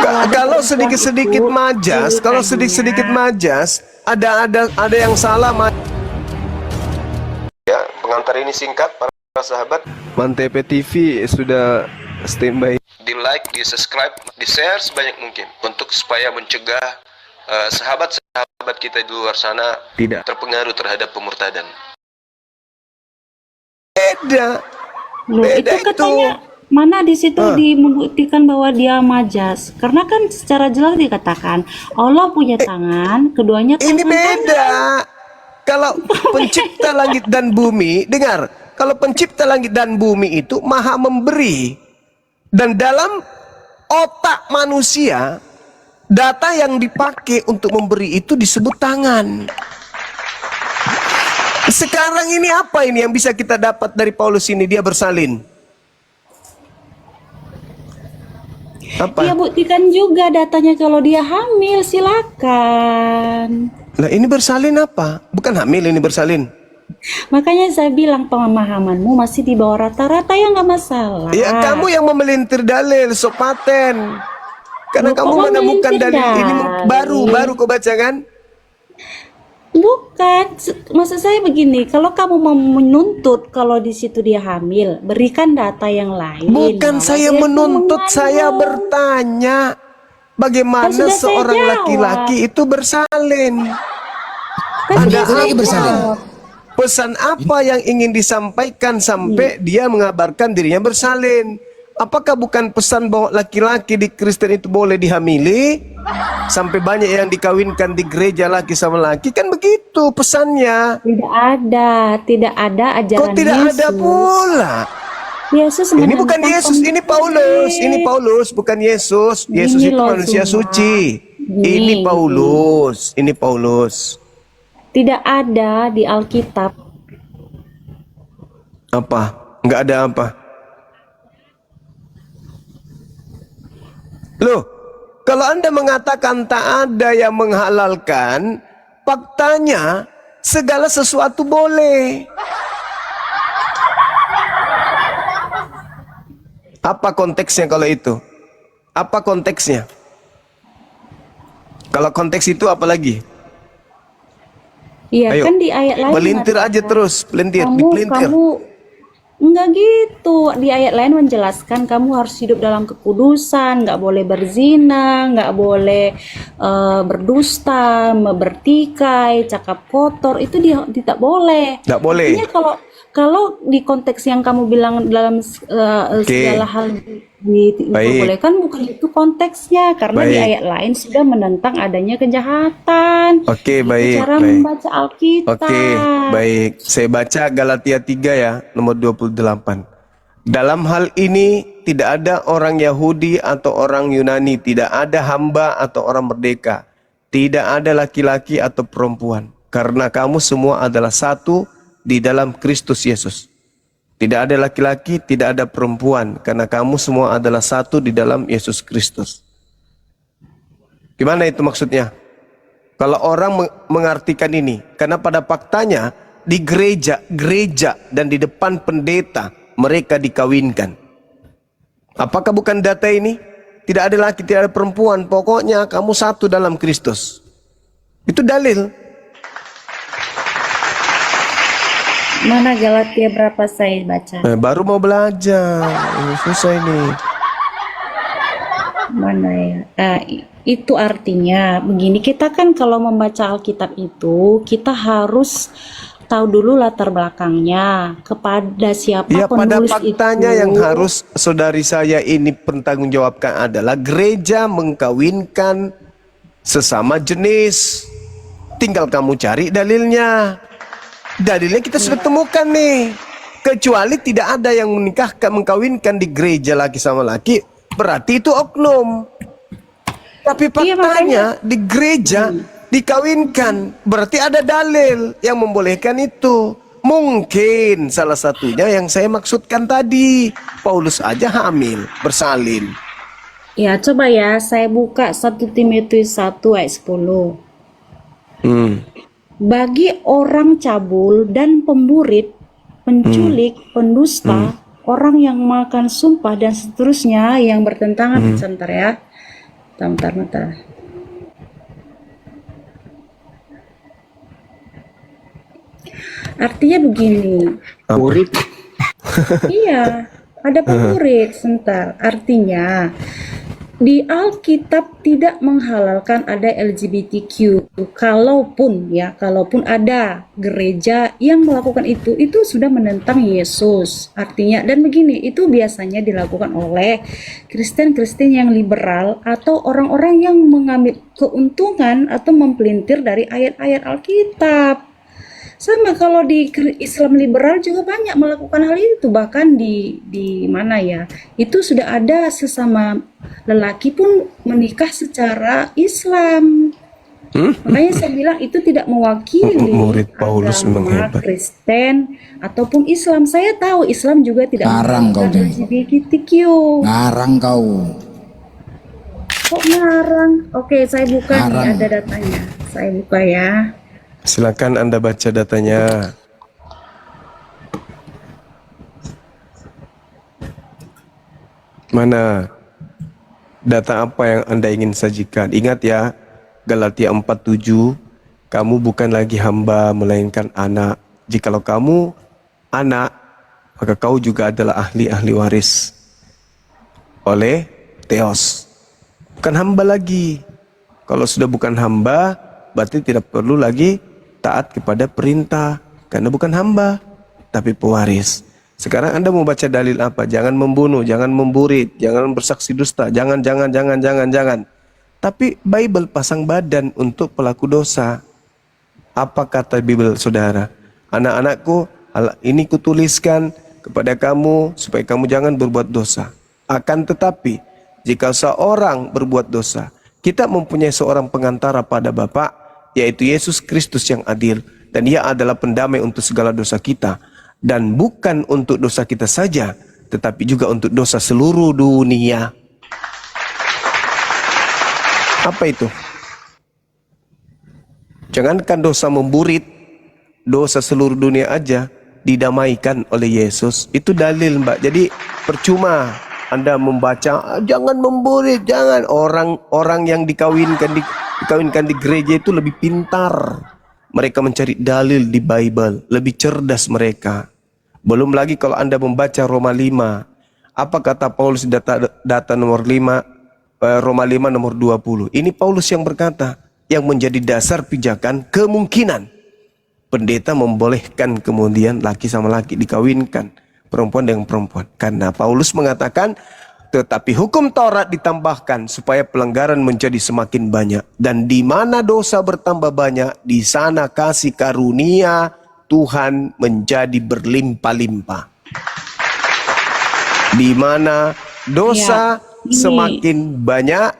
ada Kalau perempuan sedikit-sedikit itu majas, kalau sedikit-sedikit ceritanya. majas, ada yang salah. Ya, pengantar ini singkat para sahabat. Mantep TV sudah standby. Di like, di subscribe, di share sebanyak mungkin untuk supaya mencegah sahabat-sahabat kita di luar sana tidak terpengaruh terhadap pemurtadan. Beda, Loh, beda itu katanya mana di situ membuktikan bahwa dia majas? Karena kan secara jelas dikatakan Allah punya tangan, keduanya Ini tangan. beda. Kalau pencipta langit dan bumi, dengar, kalau pencipta langit dan bumi itu maha memberi. Dan dalam otak manusia, data yang dipakai untuk memberi itu disebut tangan. Sekarang ini apa ini yang bisa kita dapat dari Paulus ini? Dia bersalin. Apa? Dia buktikan juga datanya kalau dia hamil, silakan. Nah, ini bersalin apa? Bukan hamil, ini bersalin. Makanya saya bilang pemahamanmu masih di bawah rata-rata, ya nggak masalah. Ya, kamu yang memelintir dalil, sok paten. Karena Loh, kamu kok menemukan memelintir dalil ini baru kau baca kan? Bukan, maksud saya begini, kalau kamu mau menuntut kalau di situ dia hamil, berikan data yang lain. Bukan bahwa saya dia itu menuntut, saya mengandung. bertanya bagaimana Kan sudah saya seorang jawab. laki-laki itu bersalin. Kan Ada sudah saya lagi bersalin. jawab. Pesan apa yang ingin disampaikan sampai dia mengabarkan dirinya bersalin? Apakah bukan pesan bahwa laki-laki di Kristen itu boleh dihamili? Sampai banyak yang dikawinkan di gereja laki sama laki, kan begitu pesannya. Tidak ada ajaran Kok tidak Yesus. ada pula? Yesus Ini bukan menentang Yesus, ini Paulus. Ini Paulus, bukan Yesus. Yesus Gini itu loh, manusia Zuma. suci. Gini. Ini Paulus. Ini Paulus. Tidak ada di Alkitab. Apa? Enggak ada apa? Loh, kalau Anda mengatakan tak ada yang menghalalkan, faktanya segala sesuatu boleh. Apa konteksnya kalau itu? Apa konteksnya? Kalau konteks itu apa lagi? Iya, Ayo, kan di ayat lain pelintir aja mengatakan, terus, pelintir, kamu dipelintir. enggak gitu. Di ayat lain menjelaskan kamu harus hidup dalam kekudusan, nggak boleh berzina, nggak boleh berdusta, bertikai, cakap kotor, itu dia tidak boleh. Nggak boleh. Artinya kalau di konteks yang kamu bilang dalam segala hal diperbolehkan, bukan itu konteksnya, karena di Baik. ayat lain sudah menentang adanya kejahatan. Oke, Itu baik, cara baik. membaca Alkitab. Oke, baik. Saya baca Galatia 3 ya, nomor 28. Dalam hal ini tidak ada orang Yahudi atau orang Yunani, tidak ada hamba atau orang merdeka, tidak ada laki-laki atau perempuan, karena kamu semua adalah satu di dalam Kristus Yesus. Tidak ada laki-laki, tidak ada perempuan, karena kamu semua adalah satu di dalam Yesus Kristus. Gimana itu maksudnya? Kalau orang mengartikan ini, karena pada faktanya di gereja dan di depan pendeta mereka dikawinkan. Apakah bukan data ini? Tidak ada laki, tidak ada perempuan, pokoknya kamu satu dalam Kristus. Itu dalil. Mana Galatia berapa saya baca? Baru mau belajar, ini susah ini. Mana ya? Itu artinya begini, kita kan kalau membaca Alkitab itu kita harus tahu dulu latar belakangnya, kepada siapa Ya, pada penulis faktanya itu. yang harus saudari saya ini pertanggungjawabkan adalah gereja mengkawinkan sesama jenis. Tinggal kamu cari dalilnya. Dalilnya kita sudah temukan nih. Kecuali tidak ada yang menikahkan, mengkawinkan di gereja laki sama laki, berarti itu oknum. Tapi Iya, faktanya di gereja dikawinkan, berarti ada dalil yang membolehkan itu. Mungkin salah satunya yang saya maksudkan tadi, Paulus aja hamil, bersalin. Ya, coba ya saya buka 1 Timotius 1 ayat 10. Bagi orang cabul dan pemburit, penculik, pendusta, orang yang makan sumpah dan seterusnya yang bertentangan, sebentar ya. Bentar. Artinya begini, Murid iya, ada pemurid, sebentar. Artinya, di Alkitab tidak menghalalkan ada LGBTQ. Kalaupun ada gereja yang melakukan itu sudah menentang Yesus. Artinya, dan begini, itu biasanya dilakukan oleh Kristen-Kristen yang liberal atau orang-orang yang mengambil keuntungan atau mempelintir dari ayat-ayat Alkitab. Sama kalau di Islam liberal juga banyak melakukan hal itu, bahkan di mana ya, itu sudah ada sesama lelaki pun menikah secara Islam. Makanya saya bilang itu tidak mewakili Murid Paulus memang agama hebat. Kristen ataupun Islam. Saya tahu Islam juga tidak Ngarang kau, menghalalkan Deng. LGBTQ. Ngarang kau. Kok ngarang? Oke, saya buka nih, Ngarang. ada datanya. Saya buka ya. Silakan Anda baca datanya. Mana data apa yang Anda ingin sajikan? Ingat ya, Galatia 4:7, kamu bukan lagi hamba melainkan anak. Jikalau kamu anak, maka kau juga adalah ahli-ahli waris oleh Theos. Bukan hamba lagi. Kalau sudah bukan hamba, berarti tidak perlu lagi taat kepada perintah, karena bukan hamba, tapi pewaris. Sekarang Anda mau baca dalil apa? Jangan membunuh, jangan memburit, jangan bersaksi dusta, jangan. Tapi Bible pasang badan untuk pelaku dosa. Apa kata Bible, saudara? Anak-anakku, hal ini kutuliskan kepada kamu supaya kamu jangan berbuat dosa. Akan tetapi, jika seorang berbuat dosa, kita mempunyai seorang pengantara pada Bapa, yaitu Yesus Kristus yang adil, dan Ia adalah pendamai untuk segala dosa kita, dan bukan untuk dosa kita saja, tetapi juga untuk dosa seluruh dunia. Apa itu? Jangankan dosa memburit, dosa seluruh dunia aja didamaikan oleh Yesus. Itu dalil, Mbak. Jadi percuma Anda membaca, jangan memburit, jangan. Orang yang dikawinkan di gereja itu lebih pintar. Mereka mencari dalil di Bible, lebih cerdas mereka. Belum lagi kalau Anda membaca Roma 5. Apa kata Paulus di data nomor 5, Roma 5 nomor 20. Ini Paulus yang berkata, yang menjadi dasar pijakan kemungkinan pendeta membolehkan kemudian laki sama laki dikawinkan, perempuan dengan perempuan. Karena Paulus mengatakan, tetapi hukum Taurat ditambahkan supaya pelanggaran menjadi semakin banyak. Dan di mana dosa bertambah banyak, di sana kasih karunia Tuhan menjadi berlimpah-limpah. Di mana dosa semakin banyak,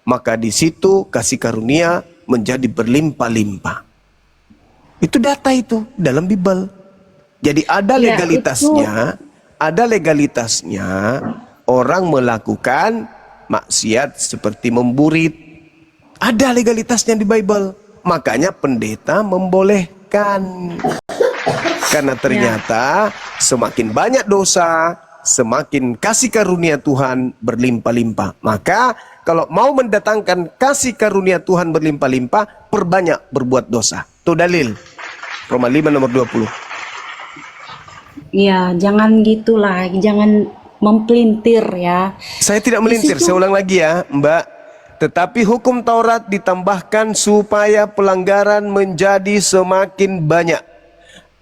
maka di situ kasih karunia menjadi berlimpah-limpah. Itu data itu dalam Bible. Jadi ada legalitasnya, orang melakukan maksiat seperti memburit. Ada legalitasnya di Bible. Makanya pendeta membolehkan. Karena ternyata semakin banyak dosa, semakin kasih karunia Tuhan berlimpah-limpah. Maka kalau mau mendatangkan kasih karunia Tuhan berlimpah-limpah, perbanyak berbuat dosa. Itu dalil. Roma 5 nomor 20. Ya, jangan gitulah, jangan mempelintir ya. Saya tidak melintir, saya ulang lagi ya, Mbak. Tetapi hukum Taurat ditambahkan supaya pelanggaran menjadi semakin banyak.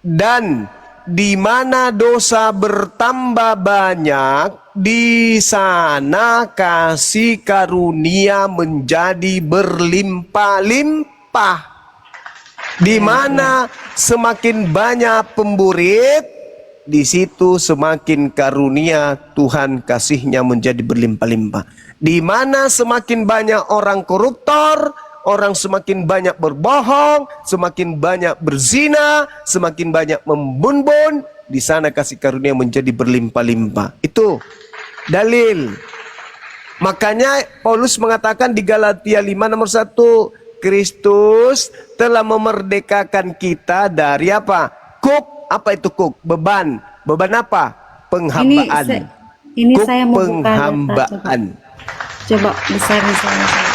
Dan di mana dosa bertambah banyak, di sana kasih karunia menjadi berlimpah-limpah. Di mana semakin banyak pemburit, di situ semakin karunia Tuhan kasihnya menjadi berlimpah-limpah. Di mana semakin banyak orang koruptor, orang semakin banyak berbohong, semakin banyak berzina, semakin banyak membun-bun, di sana kasih karunia menjadi berlimpah-limpah. Itu dalil. Makanya Paulus mengatakan di Galatia 5 nomor 1, Kristus telah memerdekakan kita dari apa? Kuk. Apa itu kuk? Beban. Beban apa? Penghambaan. Ini Kuk saya mau buka data, penghambaan. Coba besarin sama saya.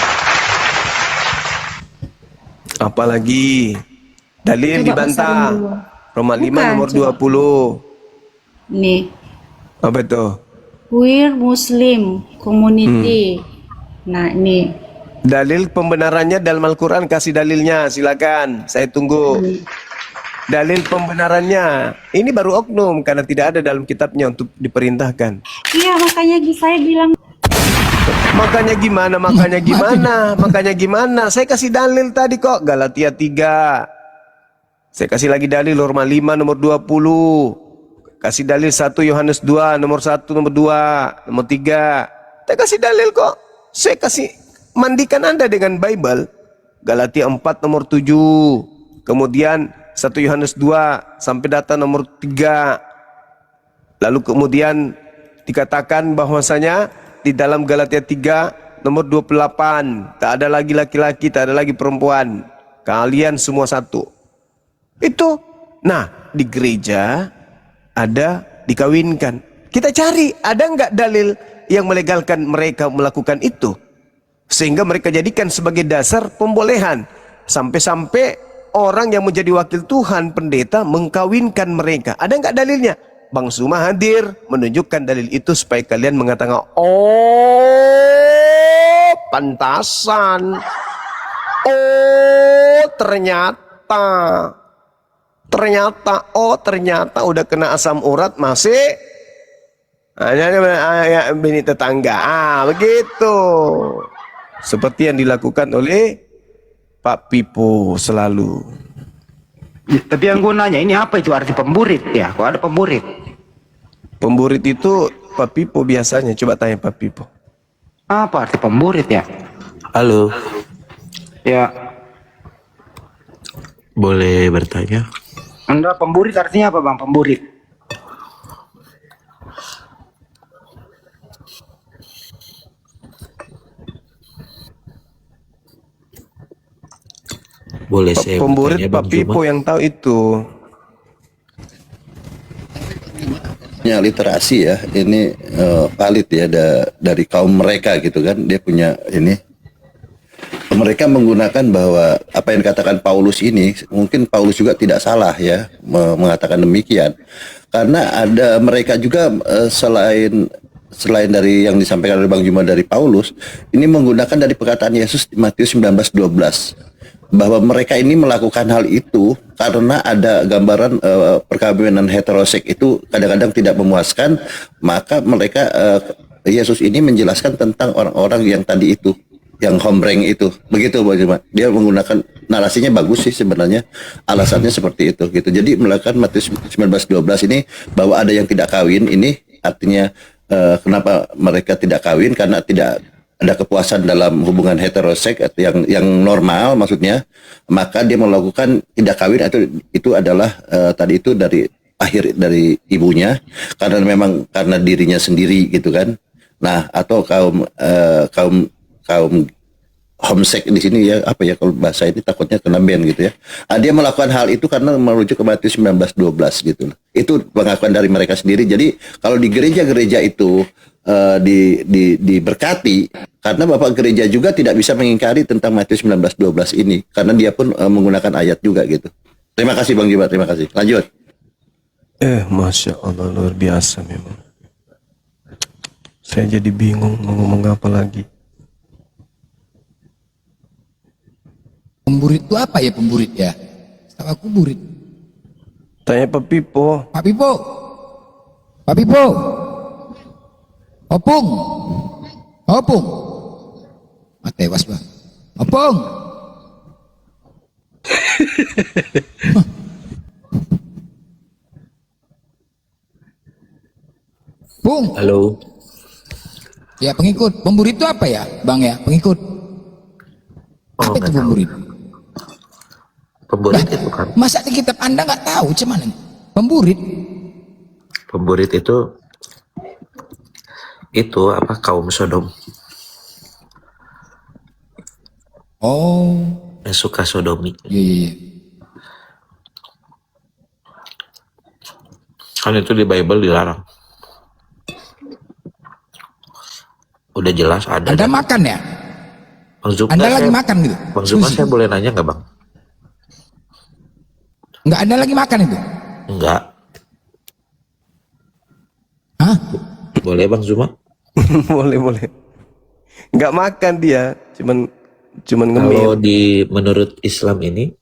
Apalagi dalil Coba besarin dibantah. dulu. Roma 5 Bukan, nomor coba. 20. Nih, Apa itu? Queer Muslim Community. Nah, ini. Dalil pembenarannya dalam Al-Quran, kasih dalilnya, silakan. Saya tunggu. Dalil pembenarannya. Ini baru oknum karena tidak ada dalam kitabnya untuk diperintahkan. Iya, makanya saya bilang Makanya gimana? Makanya gimana? Saya kasih dalil tadi kok. Galatia 3. Saya kasih lagi dalil Roma 5 nomor 20. Kasih dalil 1 Yohanes 2 nomor 1, nomor 2, nomor 3. Saya kasih dalil kok. Saya kasih mandikan Anda dengan Bible. Galatia 4 nomor 7. Kemudian 1 Yohanes 2 sampai data nomor 3. Lalu kemudian dikatakan bahwasanya di dalam Galatia 3 nomor 28, tak ada lagi laki-laki, tak ada lagi perempuan. Kalian semua satu. Itu. Nah, di gereja ada dikawinkan. Kita cari, ada nggak dalil yang melegalkan mereka melakukan itu? Sehingga mereka jadikan sebagai dasar pembolehan. Sampai-sampai orang yang menjadi wakil Tuhan, pendeta, mengkawinkan mereka. Ada nggak dalilnya? Bang Suma hadir menunjukkan dalil itu supaya kalian mengatakan, oh pantasan, oh ternyata udah kena asam urat masih hanya bini tetangga. Begitu. Seperti yang dilakukan oleh Pak Pipo selalu. Ya, tapi yang gue nanya ini apa itu arti pemburit ya? Kok ada pemburit? Pemburit itu Pak Pipo biasanya. Coba tanya Pak Pipo. Apa arti pemburit ya? Halo, Ya, boleh bertanya? Anda pemburit artinya apa bang? Pemburit? Boleh saya Pemburit bertanya, Pak Bang Pipo Juma? yang tahu itu. Ya, literasi ya ini valid ya dari kaum mereka gitu kan, dia punya ini, mereka menggunakan bahwa apa yang dikatakan Paulus ini, mungkin Paulus juga tidak salah ya mengatakan demikian, karena ada mereka juga selain dari yang disampaikan oleh Bang Juma dari Paulus, ini menggunakan dari perkataan Yesus di Matius 19:12, bahwa mereka ini melakukan hal itu karena ada gambaran perkawinan heteroseks itu kadang-kadang tidak memuaskan, maka mereka Yesus ini menjelaskan tentang orang-orang yang tadi itu, yang hombreng itu, begitu Bang Juma. Dia menggunakan narasinya bagus sih sebenarnya, alasannya seperti itu gitu. Jadi melakukan Matius 19:12 ini bahwa ada yang tidak kawin, ini artinya kenapa mereka tidak kawin, karena tidak ada kepuasan dalam hubungan heteroseks yang normal maksudnya, maka dia melakukan tidak kawin, atau itu adalah tadi itu dari akhir dari ibunya, karena memang karena dirinya sendiri gitu kan. Nah, atau kaum homsek di sini ya, apa ya kalau bahasa ini takutnya kena ban gitu ya. Dia melakukan hal itu karena merujuk ke Matius 19:12 gitu. Itu pengakuan dari mereka sendiri. Jadi kalau di gereja-gereja itu diberkati, karena Bapak gereja juga tidak bisa mengingkari tentang Matius 19:12 ini, karena dia pun menggunakan ayat juga gitu. Terima kasih Bang Juma, terima kasih. Lanjut. Masya Allah, luar biasa memang. Saya jadi bingung mau ngomong apa lagi. Pemburit itu apa ya pemburit ya? Setahu aku burit. Tanya Pak Pipo. Pak Pipo. Pak Pipo. Opung. Opung. Tewas bang. Opung. Pung. Halo, Ya pengikut. Pemburit itu apa ya bang ya? Pengikut. oh Apa itu nggak tahu. pemburit? Pemburit Lah, itu kan, masa di kitab Anda nggak tahu cuman pemburit? pemburit itu apa, kaum Sodom Oh, yang suka sodomi. iya iya iya. Kan itu di Bible dilarang. Udah Udah jelas ada. Anda makan ya? Bang Zuma, Anda lagi makan gitu? Bang Zuma, Susi. saya boleh nanya nggak bang? Enggak, Anda lagi makan itu? Enggak. Hah? Boleh Bang Zuma? Boleh. Nggak makan dia, cuman Kalau ngemil. menurut Islam ini,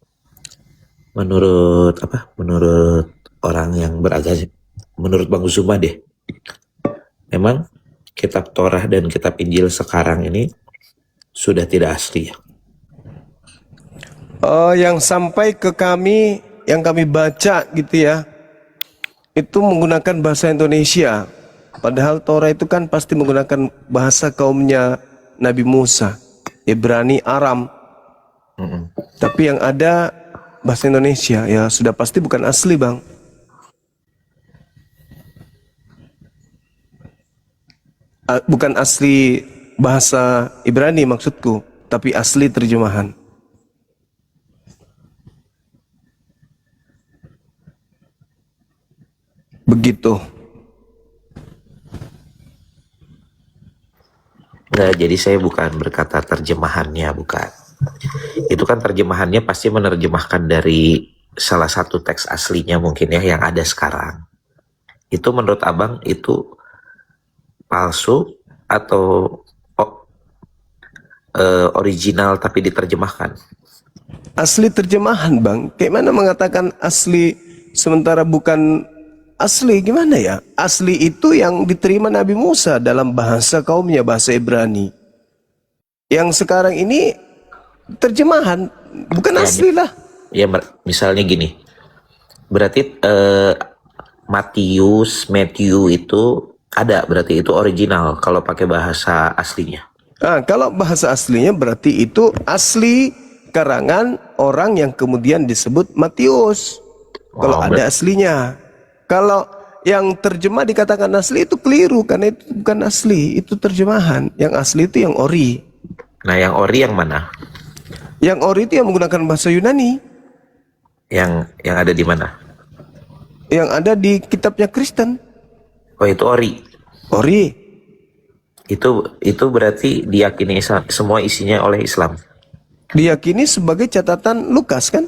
menurut apa? Menurut orang yang beragama, menurut Bang Zuma deh, memang kitab Torah dan kitab Injil sekarang ini sudah tidak asli ya. Yang sampai ke kami, yang kami baca gitu ya, itu menggunakan bahasa Indonesia. Padahal Torah itu kan pasti menggunakan bahasa kaumnya Nabi Musa, Ibrani, Aram. Tapi yang ada bahasa Indonesia, ya sudah pasti bukan asli bang. Bukan asli bahasa Ibrani maksudku, tapi asli terjemahan. Begitu. Nggak, jadi saya bukan berkata terjemahannya, bukan. Itu kan terjemahannya pasti menerjemahkan dari salah satu teks aslinya mungkin ya yang ada sekarang. Itu menurut abang itu palsu atau original tapi diterjemahkan? Asli terjemahan bang. Kayak mana mengatakan asli sementara bukan asli, gimana ya? Asli itu yang diterima Nabi Musa dalam bahasa kaumnya, bahasa Ibrani. Yang sekarang ini terjemahan, bukan asli lah. Ya misalnya gini, berarti Matthew itu ada, berarti itu original kalau pakai bahasa aslinya. Kalau bahasa aslinya berarti itu asli karangan orang yang kemudian disebut Matius. Kalau ada aslinya. Kalau yang terjemah dikatakan asli itu keliru, karena itu bukan asli, itu terjemahan. Yang asli itu yang ori. Nah, yang ori yang mana? Yang ori itu yang menggunakan bahasa Yunani. Yang ada di mana? Yang ada di kitabnya Kristen. Oh, itu ori. Ori. Itu berarti diyakini semua isinya oleh Islam. Diyakini sebagai catatan Lukas kan?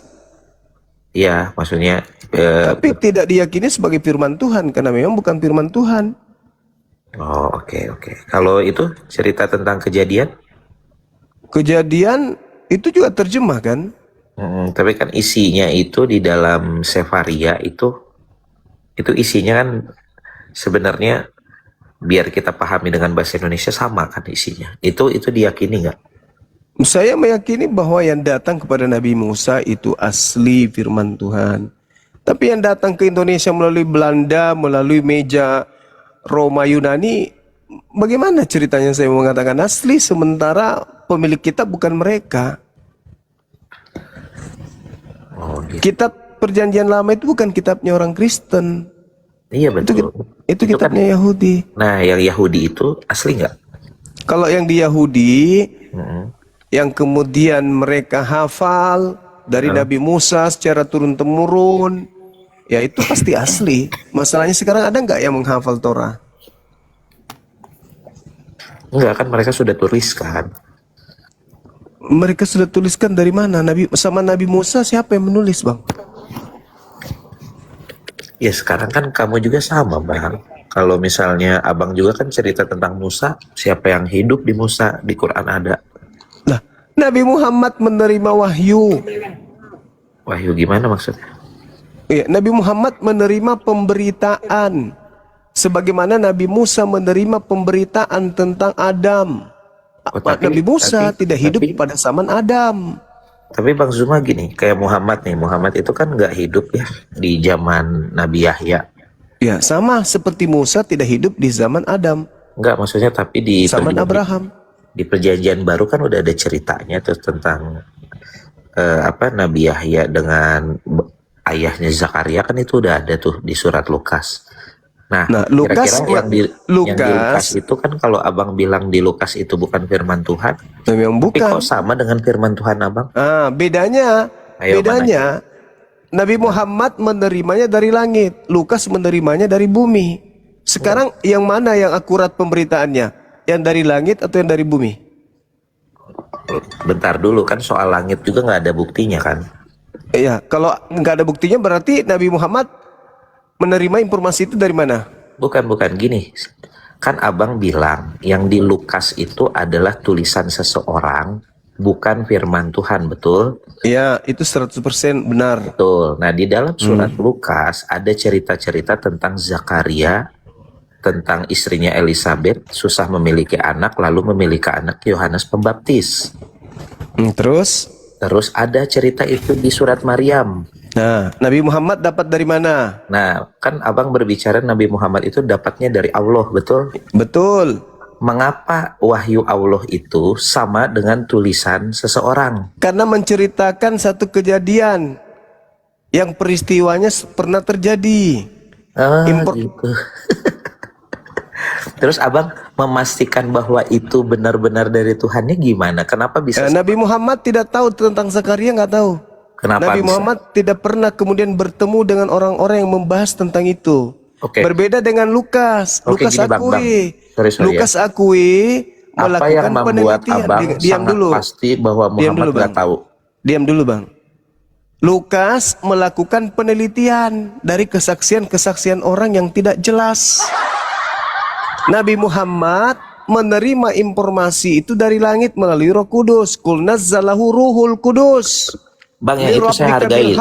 Iya, maksudnya Tapi tidak diyakini sebagai firman Tuhan, karena memang bukan firman Tuhan. oh, oke. Kalau itu cerita tentang kejadian? Kejadian itu juga terjemah kan? Tapi kan isinya itu di dalam Sefaria itu isinya kan sebenarnya biar kita pahami dengan bahasa Indonesia sama kan isinya. Itu diyakini nggak? Saya meyakini bahwa yang datang kepada Nabi Musa itu asli firman Tuhan. Tapi yang datang ke Indonesia melalui Belanda, melalui meja Roma Yunani, bagaimana ceritanya saya mengatakan asli sementara pemilik kitab bukan mereka? Oh, gitu. Kitab Perjanjian Lama itu bukan kitabnya orang Kristen. Iya betul. Itu kitabnya Yahudi. Nah, yang Yahudi itu asli nggak? Kalau yang di Yahudi, yang kemudian mereka hafal dari Nabi Musa secara turun-temurun, ya itu pasti asli. Masalahnya sekarang ada nggak yang menghafal Torah? Enggak kan, mereka sudah tuliskan. Mereka sudah tuliskan dari mana? Sama Nabi Musa siapa yang menulis bang? Ya sekarang kan kamu juga sama bang. Kalau misalnya abang juga kan cerita tentang Musa, siapa yang hidup di Musa, di Quran ada. Lah, Nabi Muhammad menerima wahyu. Wahyu gimana maksudnya? Ya, Nabi Muhammad menerima pemberitaan. Sebagaimana Nabi Musa menerima pemberitaan tentang Adam. Oh, Nabi Musa tidak hidup pada zaman Adam. Tapi Bang Zuma gini, kayak Muhammad nih, Muhammad itu kan nggak hidup ya di zaman Nabi Yahya. Ya, sama seperti Musa tidak hidup di zaman Adam. Nggak, maksudnya tapi di Zaman Abraham. Di perjanjian baru kan udah ada ceritanya tuh tentang Nabi Yahya dengan ayahnya Zakaria, kan itu udah ada tuh di surat Lukas. Nah Lukas, kira-kira yang di Lukas itu kan, kalau abang bilang di Lukas itu bukan firman Tuhan, memang tapi bukan. kok sama dengan firman Tuhan abang? Bedanya, Ayo, Nabi Muhammad menerimanya dari langit, Lukas menerimanya dari bumi. Sekarang yang mana yang akurat pemberitaannya? Yang dari langit atau yang dari bumi? Bentar dulu, kan soal langit juga nggak ada buktinya kan? Iya, kalau nggak ada buktinya berarti Nabi Muhammad menerima informasi itu dari mana? Bukan gini. Kan abang bilang yang di Lukas itu adalah tulisan seseorang, bukan firman Tuhan, betul? Iya, itu 100% benar. Betul. Nah, di dalam surat Lukas ada cerita-cerita tentang Zakaria, tentang istrinya Elizabeth, susah memiliki anak, lalu memiliki anak Yohanes Pembaptis. Terus ada cerita itu di surat Maryam. Nah, Nabi Muhammad dapat dari mana? Nah, kan abang berbicara Nabi Muhammad itu dapatnya dari Allah, betul? Betul. Mengapa wahyu Allah itu sama dengan tulisan seseorang? Karena menceritakan satu kejadian yang peristiwanya pernah terjadi. Gitu. Terus abang memastikan bahwa itu benar-benar dari Tuhannya gimana? Kenapa bisa? Nabi Muhammad tidak tahu tentang Zakaria, nggak tahu. Kenapa Nabi bisa? Muhammad tidak pernah kemudian bertemu dengan orang-orang yang membahas tentang itu. Oke. Berbeda dengan Lukas. Oke, Lukas gini, Bang. akui. Sorry, Lukas akui Apa yang melakukan membuat penelitian. abang Diam sangat dulu. pasti bahwa Diam Muhammad dulu, nggak Bang. tahu? Diam dulu, Bang. Lukas melakukan penelitian dari kesaksian-kesaksian orang yang tidak jelas. Nabi Muhammad menerima informasi itu dari langit melalui Roh Kudus. Qul nazzalahu Ruhul Kudus. Bang, yang itu saya hargai.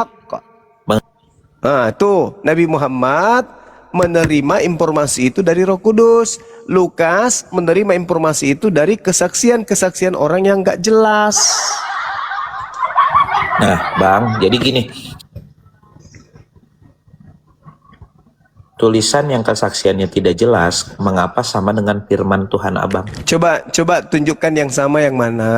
Bang. Nah, tuh Nabi Muhammad menerima informasi itu dari Roh Kudus. Lukas menerima informasi itu dari kesaksian-kesaksian orang yang nggak jelas. Nah, Bang, jadi gini. Tulisan yang kesaksiannya tidak jelas, mengapa sama dengan firman Tuhan abang? Coba tunjukkan yang sama yang mana?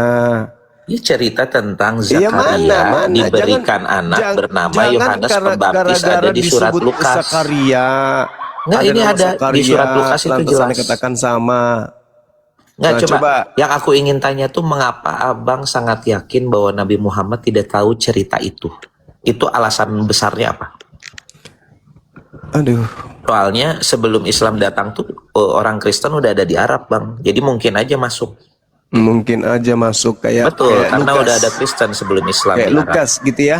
Ini cerita tentang Iya, Zakaria mana? diberikan anak bernama Yohanes Pembaptis, ada di surat disebut Lukas. Zakaria. Nggak, ini nama ada di Zakaria, surat Lukas itu lantas jelas. Anda katakan sama. Nggak, Nah, coba. coba. Yang aku ingin tanya tuh mengapa abang sangat yakin bahwa Nabi Muhammad tidak tahu cerita itu? Itu alasan besarnya apa? Aduh. Soalnya sebelum Islam datang tuh orang Kristen udah ada di Arab, Bang. Jadi mungkin aja masuk. Mungkin aja masuk kayak Betul, kayak karena Lukas. udah ada Kristen sebelum Islam Kayak di Arab. Lukas gitu ya.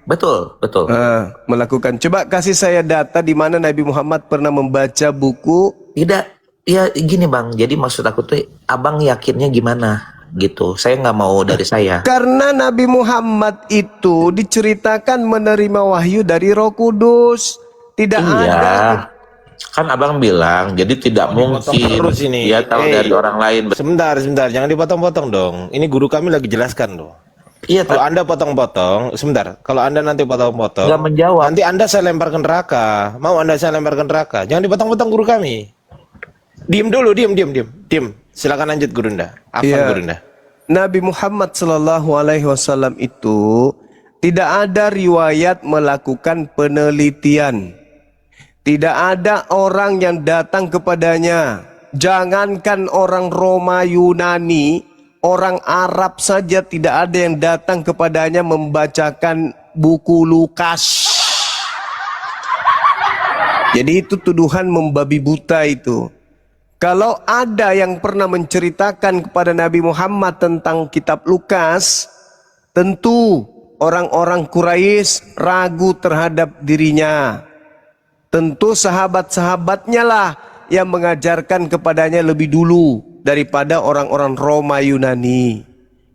Betul. Melakukan. Coba kasih saya data di mana Nabi Muhammad pernah membaca buku. Tidak, ya gini Bang. Jadi maksud aku tuh, abang yakinnya gimana gitu? Saya nggak mau dari saya. Karena Nabi Muhammad itu diceritakan menerima wahyu dari Roh Kudus. Tidak Iya. ada. Kan abang bilang, jadi tidak mungkin terus ini. dia tahu dari orang lain. Sebentar, jangan dipotong-potong dong. Ini guru kami lagi jelaskan loh. Iya, Kalau Anda potong-potong, sebentar. Kalau Anda nanti potong-potong, nggak menjawab. nanti Anda saya lempar ke neraka. Mau Anda saya lempar ke neraka? Jangan dipotong-potong guru kami. Diem dulu, diem. Silakan lanjut Gurunda. Apa Iya. Gurunda? Nabi Muhammad Sallallahu Alaihi Wasallam itu tidak ada riwayat melakukan penelitian. Tidak ada orang yang datang kepadanya. Jangankan orang Roma Yunani, orang Arab saja tidak ada yang datang kepadanya membacakan buku Lukas. Jadi itu tuduhan membabi buta itu. Kalau ada yang pernah menceritakan kepada Nabi Muhammad tentang kitab Lukas, tentu orang-orang Quraisy ragu terhadap dirinya. Tentu sahabat-sahabatnya lah yang mengajarkan kepadanya lebih dulu daripada orang-orang Roma Yunani.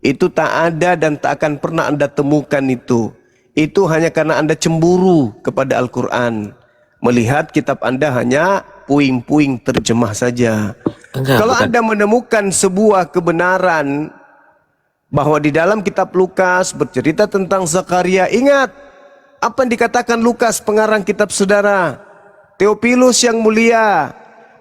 Itu tak ada dan tak akan pernah Anda temukan itu. Itu hanya karena Anda cemburu kepada Al-Quran. Melihat kitab Anda hanya puing-puing terjemah saja. Kalau Anda menemukan sebuah kebenaran bahwa di dalam kitab Lukas bercerita tentang Zakaria, ingat apa yang dikatakan Lukas, pengarang kitab saudara. Theophilus yang mulia,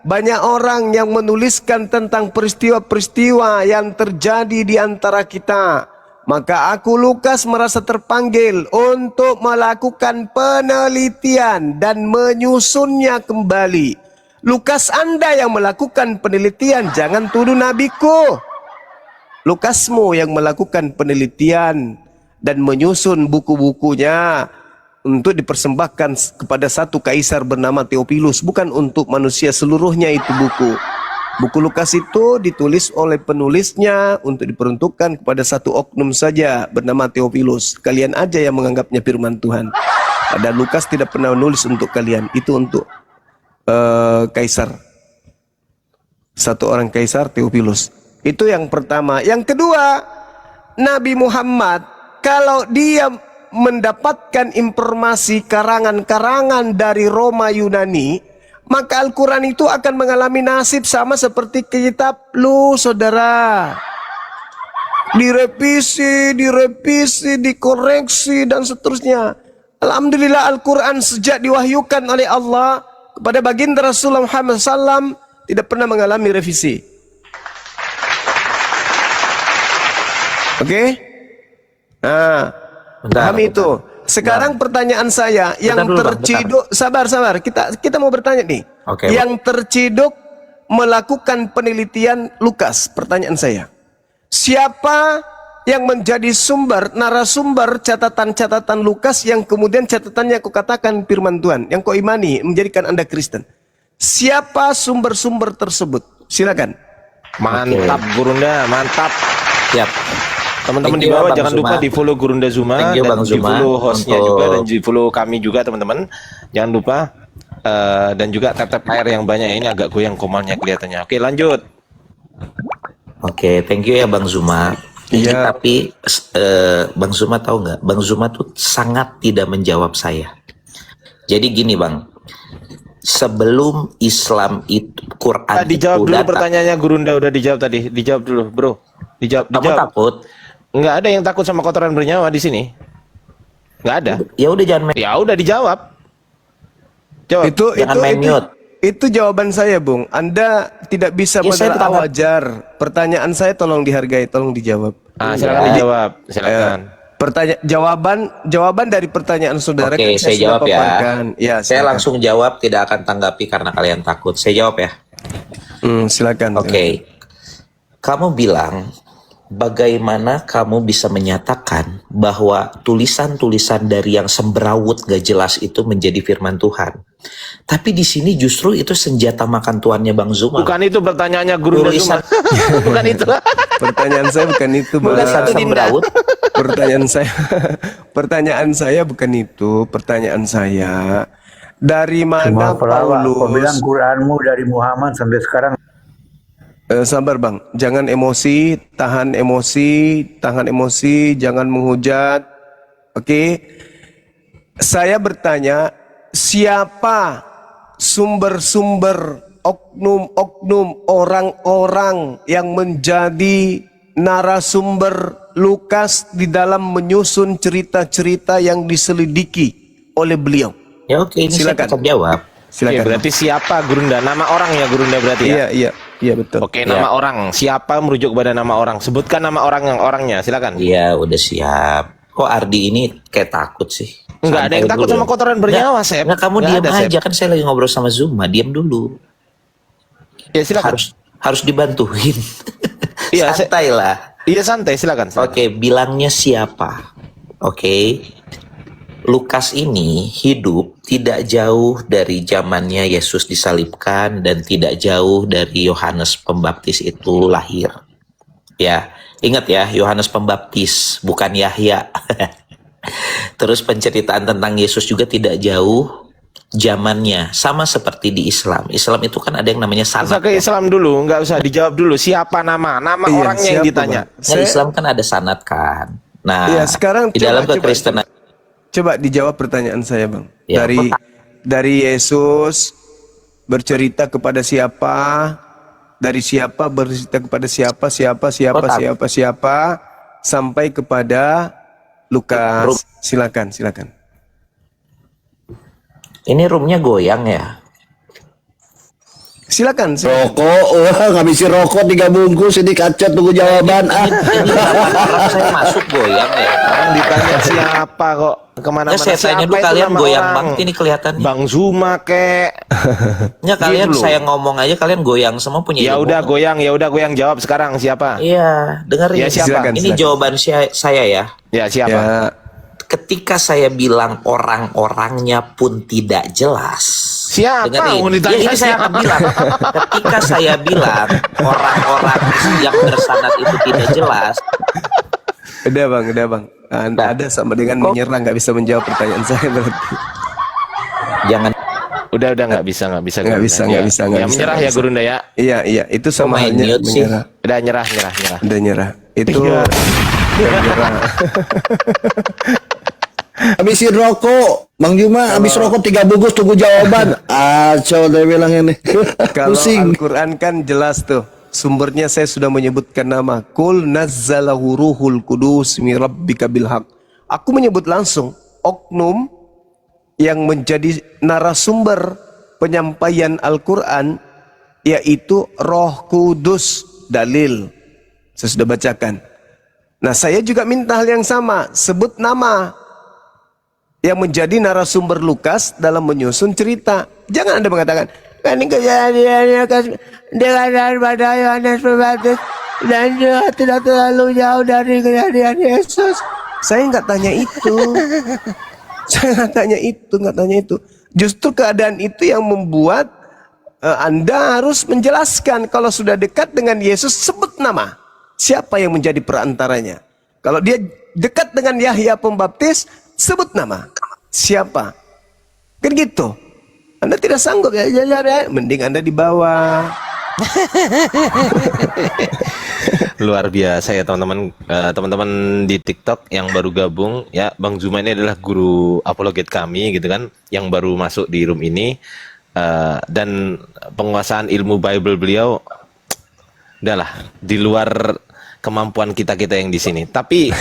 banyak orang yang menuliskan tentang peristiwa-peristiwa yang terjadi di antara kita. Maka aku Lukas merasa terpanggil untuk melakukan penelitian dan menyusunnya kembali. Lukas, Anda yang melakukan penelitian, jangan tuduh nabiku. Lukasmu yang melakukan penelitian dan menyusun buku-bukunya untuk dipersembahkan kepada satu kaisar bernama Theophilus, bukan untuk manusia seluruhnya itu buku. Buku Lukas itu ditulis oleh penulisnya untuk diperuntukkan kepada satu oknum saja bernama Theophilus. Kalian aja yang menganggapnya firman Tuhan. Padahal Lukas tidak pernah menulis untuk kalian. Itu untuk kaisar. Satu orang kaisar, Theophilus. Itu yang pertama. Yang kedua, Nabi Muhammad kalau dia mendapatkan informasi karangan-karangan dari Roma Yunani, maka Al-Quran itu akan mengalami nasib sama seperti kitab lu, saudara. Direvisi, dikoreksi, dan seterusnya. Alhamdulillah Al-Quran sejak diwahyukan oleh Allah kepada baginda Rasulullah Muhammad SAW tidak pernah mengalami revisi. Oke? Nah, paham itu. Sekarang pertanyaan saya yang terciduk, sabar, kita mau bertanya nih. Oke, yang terciduk melakukan penelitian Lukas, pertanyaan saya. Siapa yang menjadi narasumber catatan-catatan Lukas yang kemudian catatannya kau katakan firman Tuhan, yang kau imani menjadikan Anda Kristen? Siapa sumber-sumber tersebut? Silakan. Mantap Gurunda, mantap. Siap. Teman-teman Thank di you, bawah Bang jangan lupa Zuma. di follow Gurunda Zuma Thank you, dan Bang di Zuma, follow hostnya untuk- juga dan di follow kami juga teman-teman. Jangan lupa dan juga tap-tap air yang banyak, ini agak goyang komalnya kelihatannya. Oke, lanjut. Oke, thank you ya Bang Zuma. Ini Iya. tapi Bang Zuma tahu nggak? Bang Zuma tuh sangat tidak menjawab saya. Jadi gini Bang, sebelum Islam itu Quran Dijawab itu dulu datang, pertanyaannya Gurunda, udah dijawab tadi. Dijawab dulu, Bro. kamu Dijawab. takut? Nggak ada yang takut sama kotoran bernyawa di sini. Nggak ada. Ya udah jangan main. Ya udah dijawab. Jawab. Jangan main mute. Itu jawaban saya, Bung. Anda tidak bisa Ya, saya menelaah tahu. wajar. Pertanyaan saya tolong dihargai, tolong dijawab. Silakan dijawab. Silakan. Jawaban dari pertanyaan saudara Oke, kan saya sudah jawab ya. paparkan. Ya, Saya silakan. langsung jawab, tidak akan tanggapi karena kalian takut. Saya jawab ya. Silakan. Oke. Kamu bilang bagaimana kamu bisa menyatakan bahwa tulisan-tulisan dari yang semberawut gak jelas itu menjadi firman Tuhan. Tapi di sini justru itu senjata makan tuannya Bang Zuma. Bukan itu pertanyaannya Gurunda Zuma. Tulisan- Bukan itu. Pertanyaan saya bukan itu, Bang. Tulisan semberawut. Pertanyaan saya bukan itu. Pertanyaan saya, dari mana Kau bilang Paulus? Quranmu dari Muhammad sampai sekarang. Sabar Bang, jangan emosi, tahan emosi, jangan menghujat. Oke? Saya bertanya, siapa sumber-sumber oknum-oknum orang-orang yang menjadi narasumber Lukas di dalam menyusun cerita-cerita yang diselidiki oleh beliau? Ya oke, ini Silakan. saya tetap jawab. Oke, Silakan. berarti siapa Gurunda? Nama orangnya Gurunda berarti ya? Iya betul. Oke, nama orang. Siapa merujuk kepada nama orang? Sebutkan nama orang yang orangnya, silakan. Iya, udah siap. Kok Ardi ini kayak takut sih? Enggak ada yang Santai takut dulu. sama kotoran bernyawa, Nggak, Sep. nggak, kamu Nggak diam ada, Sep. aja, kan saya lagi ngobrol sama Zuma. Diam dulu. Ya silakan. Harus dibantuin. Iya, Santai lah. Iya santai, silakan. Oke, bilangnya siapa? Oke. Lukas ini hidup tidak jauh dari zamannya Yesus disalibkan dan tidak jauh dari Yohanes Pembaptis itu lahir. Ya, ingat ya, Yohanes Pembaptis, bukan Yahya. Terus penceritaan tentang Yesus juga tidak jauh zamannya, sama seperti di Islam. Islam itu kan ada yang namanya Usah sanad. ke Ya. Islam dulu, nggak usah dijawab dulu. Siapa nama? Nama Iya, orangnya yang siapa, ditanya. Bang? Nah, Islam kan ada sanad kan. Nah, Iya, sekarang di dalam coba- kekristenan Coba dijawab pertanyaan saya, Bang. Ya, Dari Yesus bercerita kepada siapa? Dari siapa bercerita kepada siapa sampai kepada Lukas. Silakan. ini roomnya goyang ya. Silakan. Rokok, ngabisin rokok 3 bungkus ini kacet tunggu jawaban. Ini orang saya masuk goyang ya. Orang ditanya siapa kok kemana-mana. Ya, saya tanya dulu Siapa itu kalian nama goyang orang? banget ini kelihatan. Bang Zuma kek. Ya kalian Gitu loh. saya ngomong aja kalian goyang semua punya Ya ilmu. udah goyang jawab sekarang siapa? Iya, dengerin. Ya, siapa? Ini Silakan. jawaban saya ya. Ya siapa? Ya, Ketika saya bilang orang-orangnya pun tidak jelas, Siapa Dengerin. wanita Ya, ini saya akan bilang. Ketika saya bilang orang-orang yang bersanad itu tidak jelas, Udah bang. Anda ada sama dengan menyerah, nggak bisa menjawab pertanyaan saya berarti. jangan udah nggak bisa Nggak bisa. Ya, menyerah ya Gurunda ya. Iya, itu sama main halnya mute sih. menyerah. Udah nyerah. Udah nyerah. Itu Iya. udah nyerah. Habisin rokok, Bang Juma. Habis rokok 3 bungkus tunggu jawaban. Acau dia bilang ini. Kalau Pusing. Al-Quran kan jelas tuh. Sumbernya saya sudah menyebutkan nama. Qul nazzalahu ruhul kudus min rabbika bil haq. Aku menyebut langsung oknum yang menjadi narasumber penyampaian Al-Quran, yaitu Roh Kudus. Dalil saya sudah bacakan. Nah, saya juga minta hal yang sama, sebut nama yang menjadi narasumber Lukas dalam menyusun cerita. Jangan Anda mengatakan ini kejadiannya dengan pada Yohanes Pembaptis dan juga tidak terlalu jauh dari kejadian Yesus. Saya nggak tanya itu. Saya nggak tanya itu. Justru keadaan itu yang membuat Anda harus menjelaskan. Kalau sudah dekat dengan Yesus, sebut nama. Siapa yang menjadi perantaranya? Kalau dia dekat dengan Yahya Pembaptis, sebut nama. Siapa? Kan gitu. Anda tidak sanggup ya, mending Anda di bawah. Luar biasa ya teman-teman di TikTok yang baru gabung ya. Bang Zuma ini adalah guru apologet kami gitu kan, yang baru masuk di room ini. Dan penguasaan ilmu Bible beliau udahlah di luar kemampuan kita yang di sini. Tapi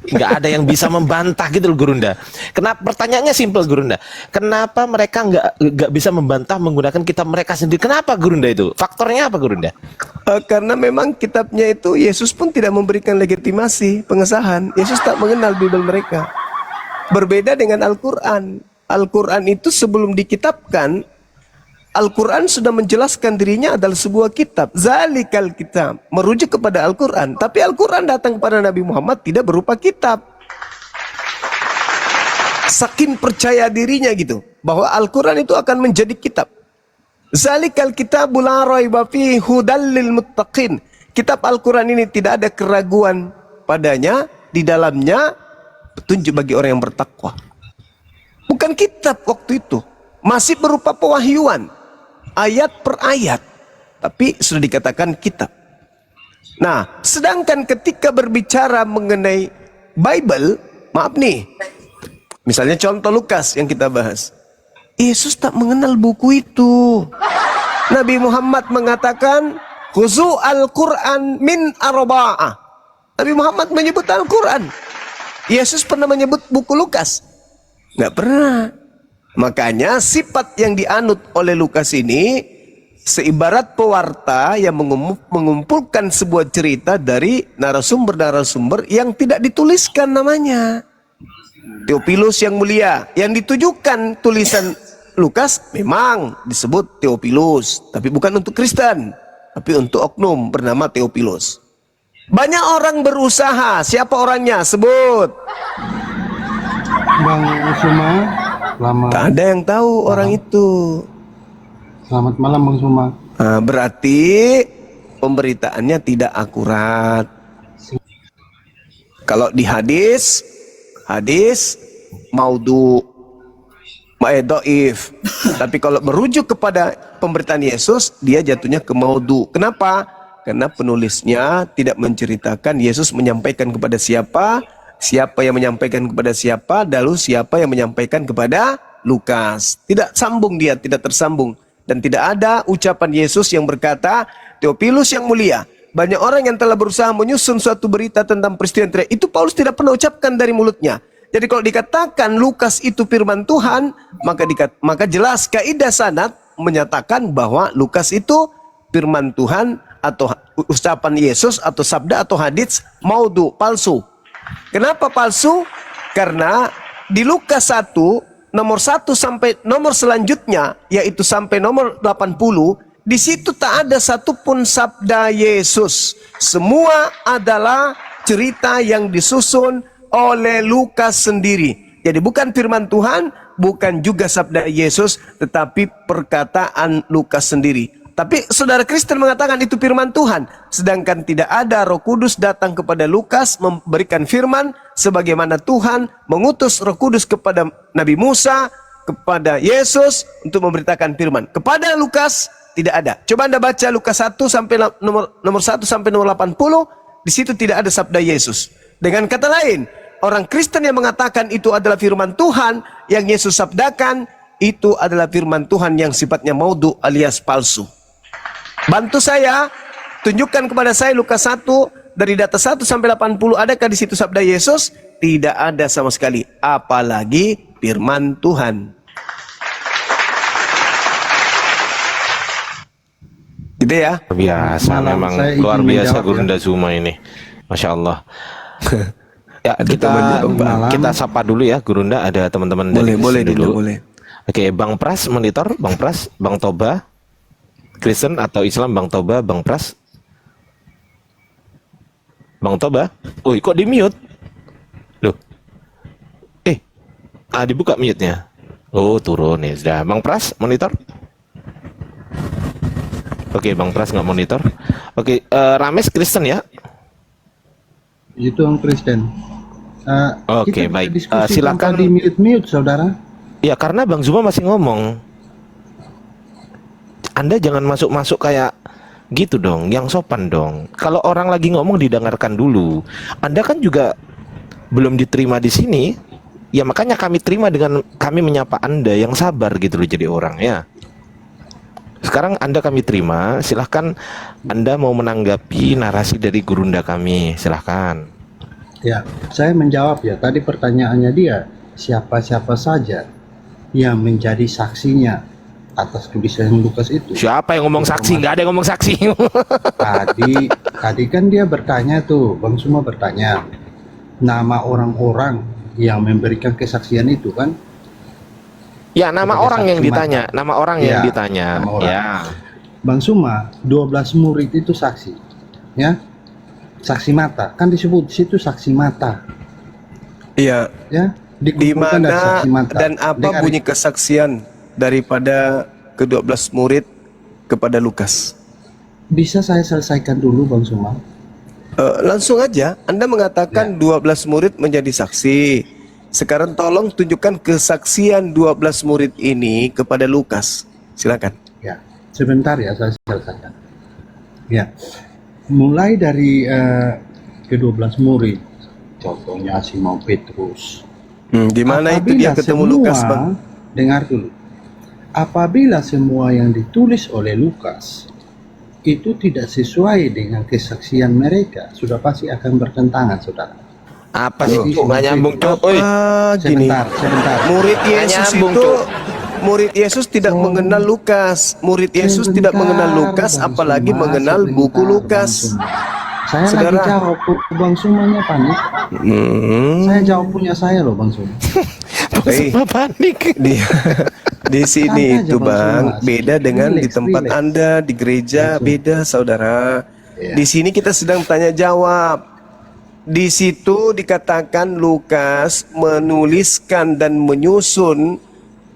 nggak ada yang bisa membantah gitu loh Gurunda. Kenapa? Pertanyaannya simpel Gurunda. Kenapa mereka nggak bisa membantah menggunakan kitab mereka sendiri? Kenapa Gurunda itu? Faktornya apa Gurunda? Karena memang kitabnya itu Yesus pun tidak memberikan legitimasi pengesahan. Yesus tak mengenal Bible mereka. Berbeda dengan Al-Quran. Al-Quran itu sebelum dikitabkan, Al-Quran sudah menjelaskan dirinya adalah sebuah kitab. Zalikal kitab. Merujuk kepada Al-Quran. Tapi Al-Quran datang kepada Nabi Muhammad tidak berupa kitab. Saking percaya dirinya gitu. Bahwa Al-Quran itu akan menjadi kitab. Zalikal kitabul la raiba fihi hudal lil muttaqin. Kitab Al-Quran ini tidak ada keraguan padanya. Di dalamnya petunjuk bagi orang yang bertakwa. Bukan kitab waktu itu. Masih berupa pewahyuan. Ayat per ayat. Tapi sudah dikatakan kitab. Nah, sedangkan ketika berbicara mengenai Bible, maaf nih. Misalnya contoh Lukas yang kita bahas. Yesus tak mengenal buku itu. Nabi Muhammad mengatakan, khuzu al-Quran min arba'ah. Nabi Muhammad menyebut Al-Quran. Yesus pernah menyebut buku Lukas? Nggak pernah. Makanya sifat yang dianut oleh Lukas ini seibarat pewarta yang mengumpulkan sebuah cerita dari narasumber-narasumber yang tidak dituliskan namanya. Theophilus yang mulia, yang ditujukan tulisan Lukas memang disebut Theophilus, tapi bukan untuk Kristen, tapi untuk oknum bernama Theophilus. Banyak orang berusaha, siapa orangnya? Sebut. Bang Suma, selamat. Tak ada yang tahu orang itu. Selamat malam Bang Suma. Berarti pemberitaannya tidak akurat. Kalau di hadis maudhu, dhaif. Tapi kalau merujuk kepada pemberitaan Yesus, dia jatuhnya ke maudhu. Kenapa? Karena penulisnya tidak menceritakan Yesus menyampaikan kepada siapa, siapa yang menyampaikan kepada siapa, lalu siapa yang menyampaikan kepada Lukas. Tidak sambung dia, tidak tersambung. Dan tidak ada ucapan Yesus yang berkata, Theophilus yang mulia, banyak orang yang telah berusaha menyusun suatu berita tentang peristiwa yang terjadi. Itu Paulus tidak pernah ucapkan dari mulutnya. Jadi kalau dikatakan Lukas itu firman Tuhan, maka jelas kaidah sanad menyatakan bahwa Lukas itu firman Tuhan atau ucapan Yesus atau sabda atau hadits maudhu, palsu. Kenapa palsu? Karena di Lukas 1 nomor 1 sampai nomor selanjutnya, yaitu sampai nomor 80, di situ tak ada satupun sabda Yesus. Semua adalah cerita yang disusun oleh Lukas sendiri. Jadi bukan firman Tuhan, bukan juga sabda Yesus, tetapi perkataan Lukas sendiri. Tapi saudara Kristen mengatakan itu firman Tuhan, sedangkan tidak ada Roh Kudus datang kepada Lukas memberikan firman sebagaimana Tuhan mengutus Roh Kudus kepada Nabi Musa, kepada Yesus untuk memberitakan firman. Kepada Lukas tidak ada. Coba Anda baca Lukas 1 sampai nomor 1 sampai nomor 80, di situ tidak ada sabda Yesus. Dengan kata lain, orang Kristen yang mengatakan itu adalah firman Tuhan yang Yesus sabdakan, itu adalah firman Tuhan yang sifatnya maudhu alias palsu. Bantu saya, tunjukkan kepada saya Lukas 1 dari data 1 sampai 80, adakah di situ sabda Yesus? Tidak ada sama sekali, apalagi firman Tuhan. Gitu ya. Biasa, Malam, memang saya luar izin biasa menjawab, Gurunda Zuma ini. Masya Allah. Ya, temannya, Bang. kita sapa dulu ya Gurunda, ada teman-teman dari Boleh, sini dulu. boleh. Oke, Bang Pras monitor, Bang Pras, Bang Toba, Kristen atau Islam, Bang Toba, Bang Pras. Bang Toba, kok di mute? Loh, dibuka mute-nya. Oh, turun ya, sudah. Bang Pras monitor. Oke, Bang Pras nggak monitor. Oke, Rames Kristen ya? Itu orang Kristen. Oke, Kita bisa baik. diskusi Silakan. tanpa di mute, saudara. Ya, karena Bang Zuma masih ngomong. Anda jangan masuk-masuk kayak gitu dong, yang sopan dong. Kalau orang lagi ngomong didengarkan dulu. Anda kan juga belum diterima di sini. Ya makanya kami terima dengan kami menyapa Anda yang sabar gitu loh jadi orang ya. Sekarang Anda kami terima, silahkan Anda mau menanggapi narasi dari gurunda kami, silahkan. Ya, saya menjawab ya. Tadi pertanyaannya dia, siapa-siapa saja yang menjadi saksinya atas tulisan Lukas itu. Siapa yang ngomong saksi? Nggak ada yang ngomong saksi. Tadi kan dia bertanya tuh, Bang Suma bertanya nama orang-orang yang memberikan kesaksian itu kan? Ya, nama Sebagai orang yang saksi ditanya, mata. nama orang Ya, yang ditanya. nama orang. Ya. Bang Suma, 12 murid itu saksi, ya, saksi mata, kan disebut di situ saksi mata, Iya. ya, Di dikumpulkan dari mana saksi mata. dan apa Dengar, bunyi kesaksian daripada ke-12 murid kepada Lukas? bisa saya selesaikan dulu Bang Suma? Langsung aja, Anda mengatakan 12 murid menjadi saksi. Sekarang tolong tunjukkan kesaksian 12 murid ini kepada Lukas. Silakan. Ya, sebentar ya saya selesaikan. Ya, mulai dari ke-12 murid, contohnya Simon Petrus. Di mana itu dia Apabila ketemu semua- Lukas, Bang? Dengar dulu. Apabila semua yang ditulis oleh Lukas itu tidak sesuai dengan kesaksian mereka, sudah pasti akan bertentangan, saudara. Apa sih? Jadi, Cuk? Nggak nyambung, Cuk. Oi. Gini. Sebentar. Murid Yesus nyambung, itu Cuk. murid Yesus tidak mengenal Lukas. Murid Yesus tidak mengenal Lukas, Bang apalagi Suma, mengenal sebentar, buku Bang Lukas. Suma. Saya Saudara. lagi jawab, Bang Sumanya panik. Saya jawab punya saya loh, Bang Suma. Eh, Semua panik. di sini Santai aja, itu Bang Bang, Suma. beda dengan di Relax, tempat relax. Anda di gereja, beda saudara. Iya. Di sini kita sedang tanya jawab. Di situ dikatakan Lukas menuliskan dan menyusun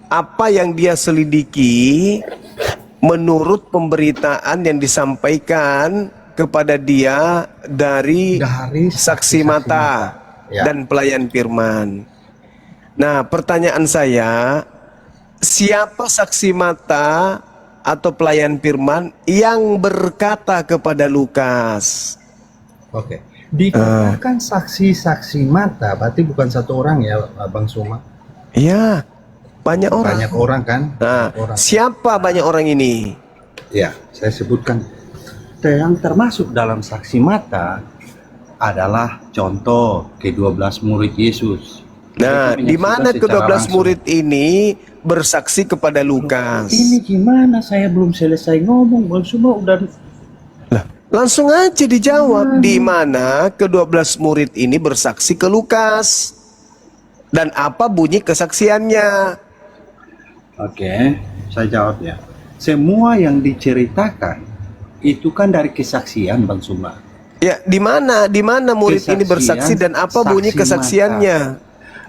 apa yang dia selidiki menurut pemberitaan yang disampaikan kepada dia dari saksi mata Ya. dan pelayan firman. Nah, pertanyaan saya, siapa saksi mata atau pelayan firman yang berkata kepada Lukas? Oke. Dikatakan saksi-saksi mata, berarti bukan satu orang ya, Bang Suma. Iya, banyak orang. Banyak orang kan? Nah, Banyak orang. siapa banyak orang ini? Ya, saya sebutkan. Yang termasuk dalam saksi mata adalah contoh ke-12 murid Yesus. Nah, Mereka di mana menyaksikan secara ke-12 langsung. murid ini bersaksi kepada Lukas? Ini gimana? Saya belum selesai ngomong, Bang Suma udah. Langsung aja dijawab, di mana ke-12 murid ini bersaksi ke Lukas? Dan apa bunyi kesaksiannya? Oke, saya jawab ya. Semua yang diceritakan itu kan dari kesaksian Bang Suma. Ya, di mana murid ini Kesaksian, bersaksi dan apa bunyi saksi kesaksiannya?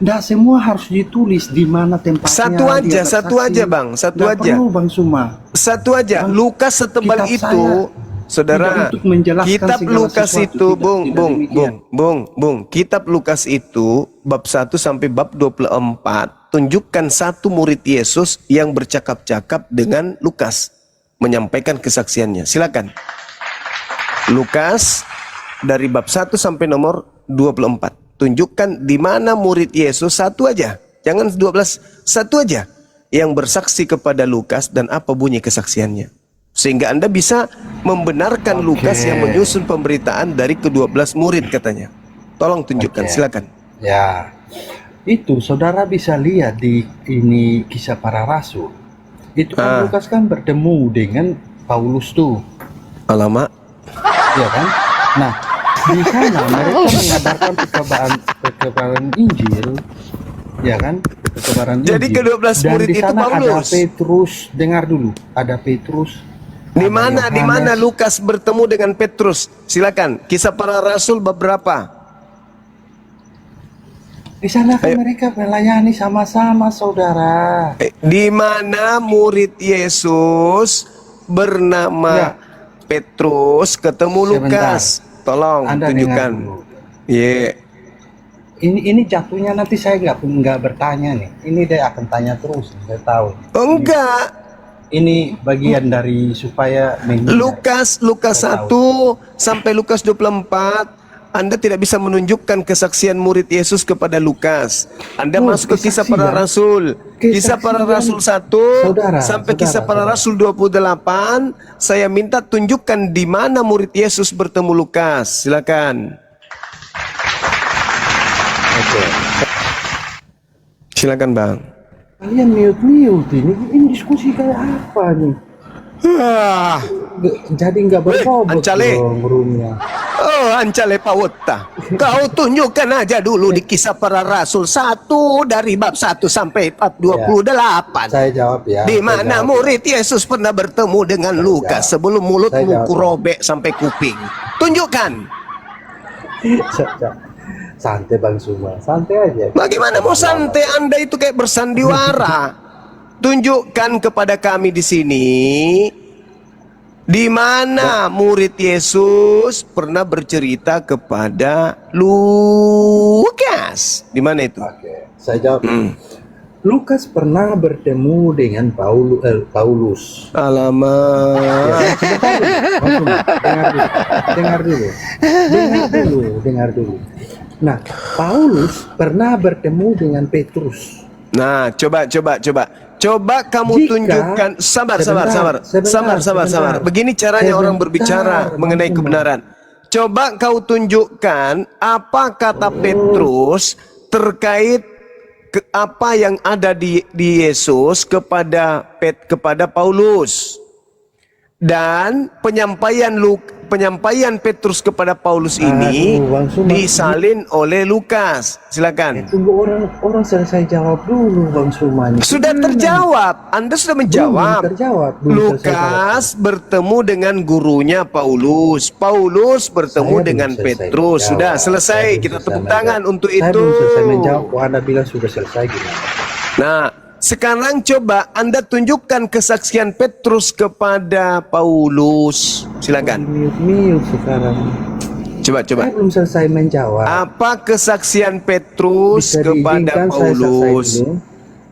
Nggak semua harus ditulis di mana tempatnya. Satu dia aja, satu bersaksi. aja Bang, satu Nggak aja. perlu Bang Suma. Satu aja. Bang, Lukas setebal kitab itu, saya saudara. tidak untuk menjelaskan Kitab segala Lukas sesuatu, itu, tidak, Bung, tidak Bung, demikian. Bung. Kitab Lukas itu bab 1 sampai bab 24 tunjukkan satu murid Yesus yang bercakap-cakap dengan Lukas, menyampaikan kesaksiannya. Silakan. Lukas dari bab 1 sampai nomor 24. Tunjukkan di mana murid Yesus, satu aja. Jangan 12, satu aja yang bersaksi kepada Lukas dan apa bunyi kesaksiannya. Sehingga Anda bisa membenarkan Lukas yang menyusun pemberitaan dari ke-12 murid katanya. Tolong tunjukkan, silakan. Ya, itu saudara bisa lihat di ini Kisah Para Rasul. Itu kan Lukas kan bertemu dengan Paulus tuh, Alamak. ya kan? Nah, di sana mereka mengabarkan perkabaran Injil, ya kan? Perkabaran Jadi Injil. ke-12 Dan murid di itu sana ada Paulus. Petrus, dengar dulu, ada Petrus. Di ada mana Yohanes. Lukas bertemu dengan Petrus? Silakan. Kisah Para Rasul bab berapa? Di sana kan mereka melayani sama-sama, saudara. Di mana murid Yesus bernama Petrus ketemu Sebentar. Lukas? Tolong Anda tunjukkan. dengar dulu. Iya. Ini jatuhnya nanti saya nggak bertanya nih. Ini dia akan tanya terus, saya tahu. Oh, enggak. Ini bagian dari supaya Lukas 1 sampai Lukas 24 Anda tidak bisa menunjukkan kesaksian murid Yesus kepada Lukas. Anda masuk ke Kisah Para Rasul. Kisah Para Rasul 1 sampai Kisah Para Rasul 28. Saya minta tunjukkan di mana murid Yesus bertemu Lukas. Silakan. Silakan Bang. Kalian mute ini diskusi kayak apa nih? Jadi nggak berbobot Ancale. dong roomnya. Oh, Ancale Pawota. Kau tunjukkan aja dulu di Kisah Para Rasul 1 dari bab 1 sampai bab 28. Saya jawab ya. Di mana murid Yesus pernah bertemu dengan Lukas sebelum mulutmu kurobek sampai kuping? Tunjukkan. Santai Bang Suma, santai aja. Bagaimana mau santai? Anda itu kayak bersandiwara. Tunjukkan kepada kami di sini di mana murid Yesus pernah bercerita kepada Lukas. Di mana itu? Oke, saya jawab. Lukas pernah bertemu dengan Paulus. Alamak. Dengar dulu. Nah, Paulus pernah bertemu dengan Petrus. Nah, coba kamu tunjukkan. Sabar. Begini caranya orang berbicara mengenai kebenaran. Coba kau tunjukkan apa kata Petrus terkait apa yang ada di Yesus kepada Paulus, dan penyampaian Petrus kepada Paulus ini disalin oleh Lukas. Silakan. Tunggu orang selesai jawab dulu Bang Suma. Sudah terjawab. Anda sudah menjawab. Lukas bertemu dengan gurunya Paulus. Paulus bertemu dengan Petrus. Sudah selesai. Kita tepuk tangan untuk Saya itu. belum selesai menjawab. Anda bilang sudah selesai gimana? Nah, sekarang coba Anda tunjukkan kesaksian Petrus kepada Paulus. Silakan. Mute sekarang. Coba. Saya belum selesai menjawab. Apa kesaksian Petrus kepada Paulus?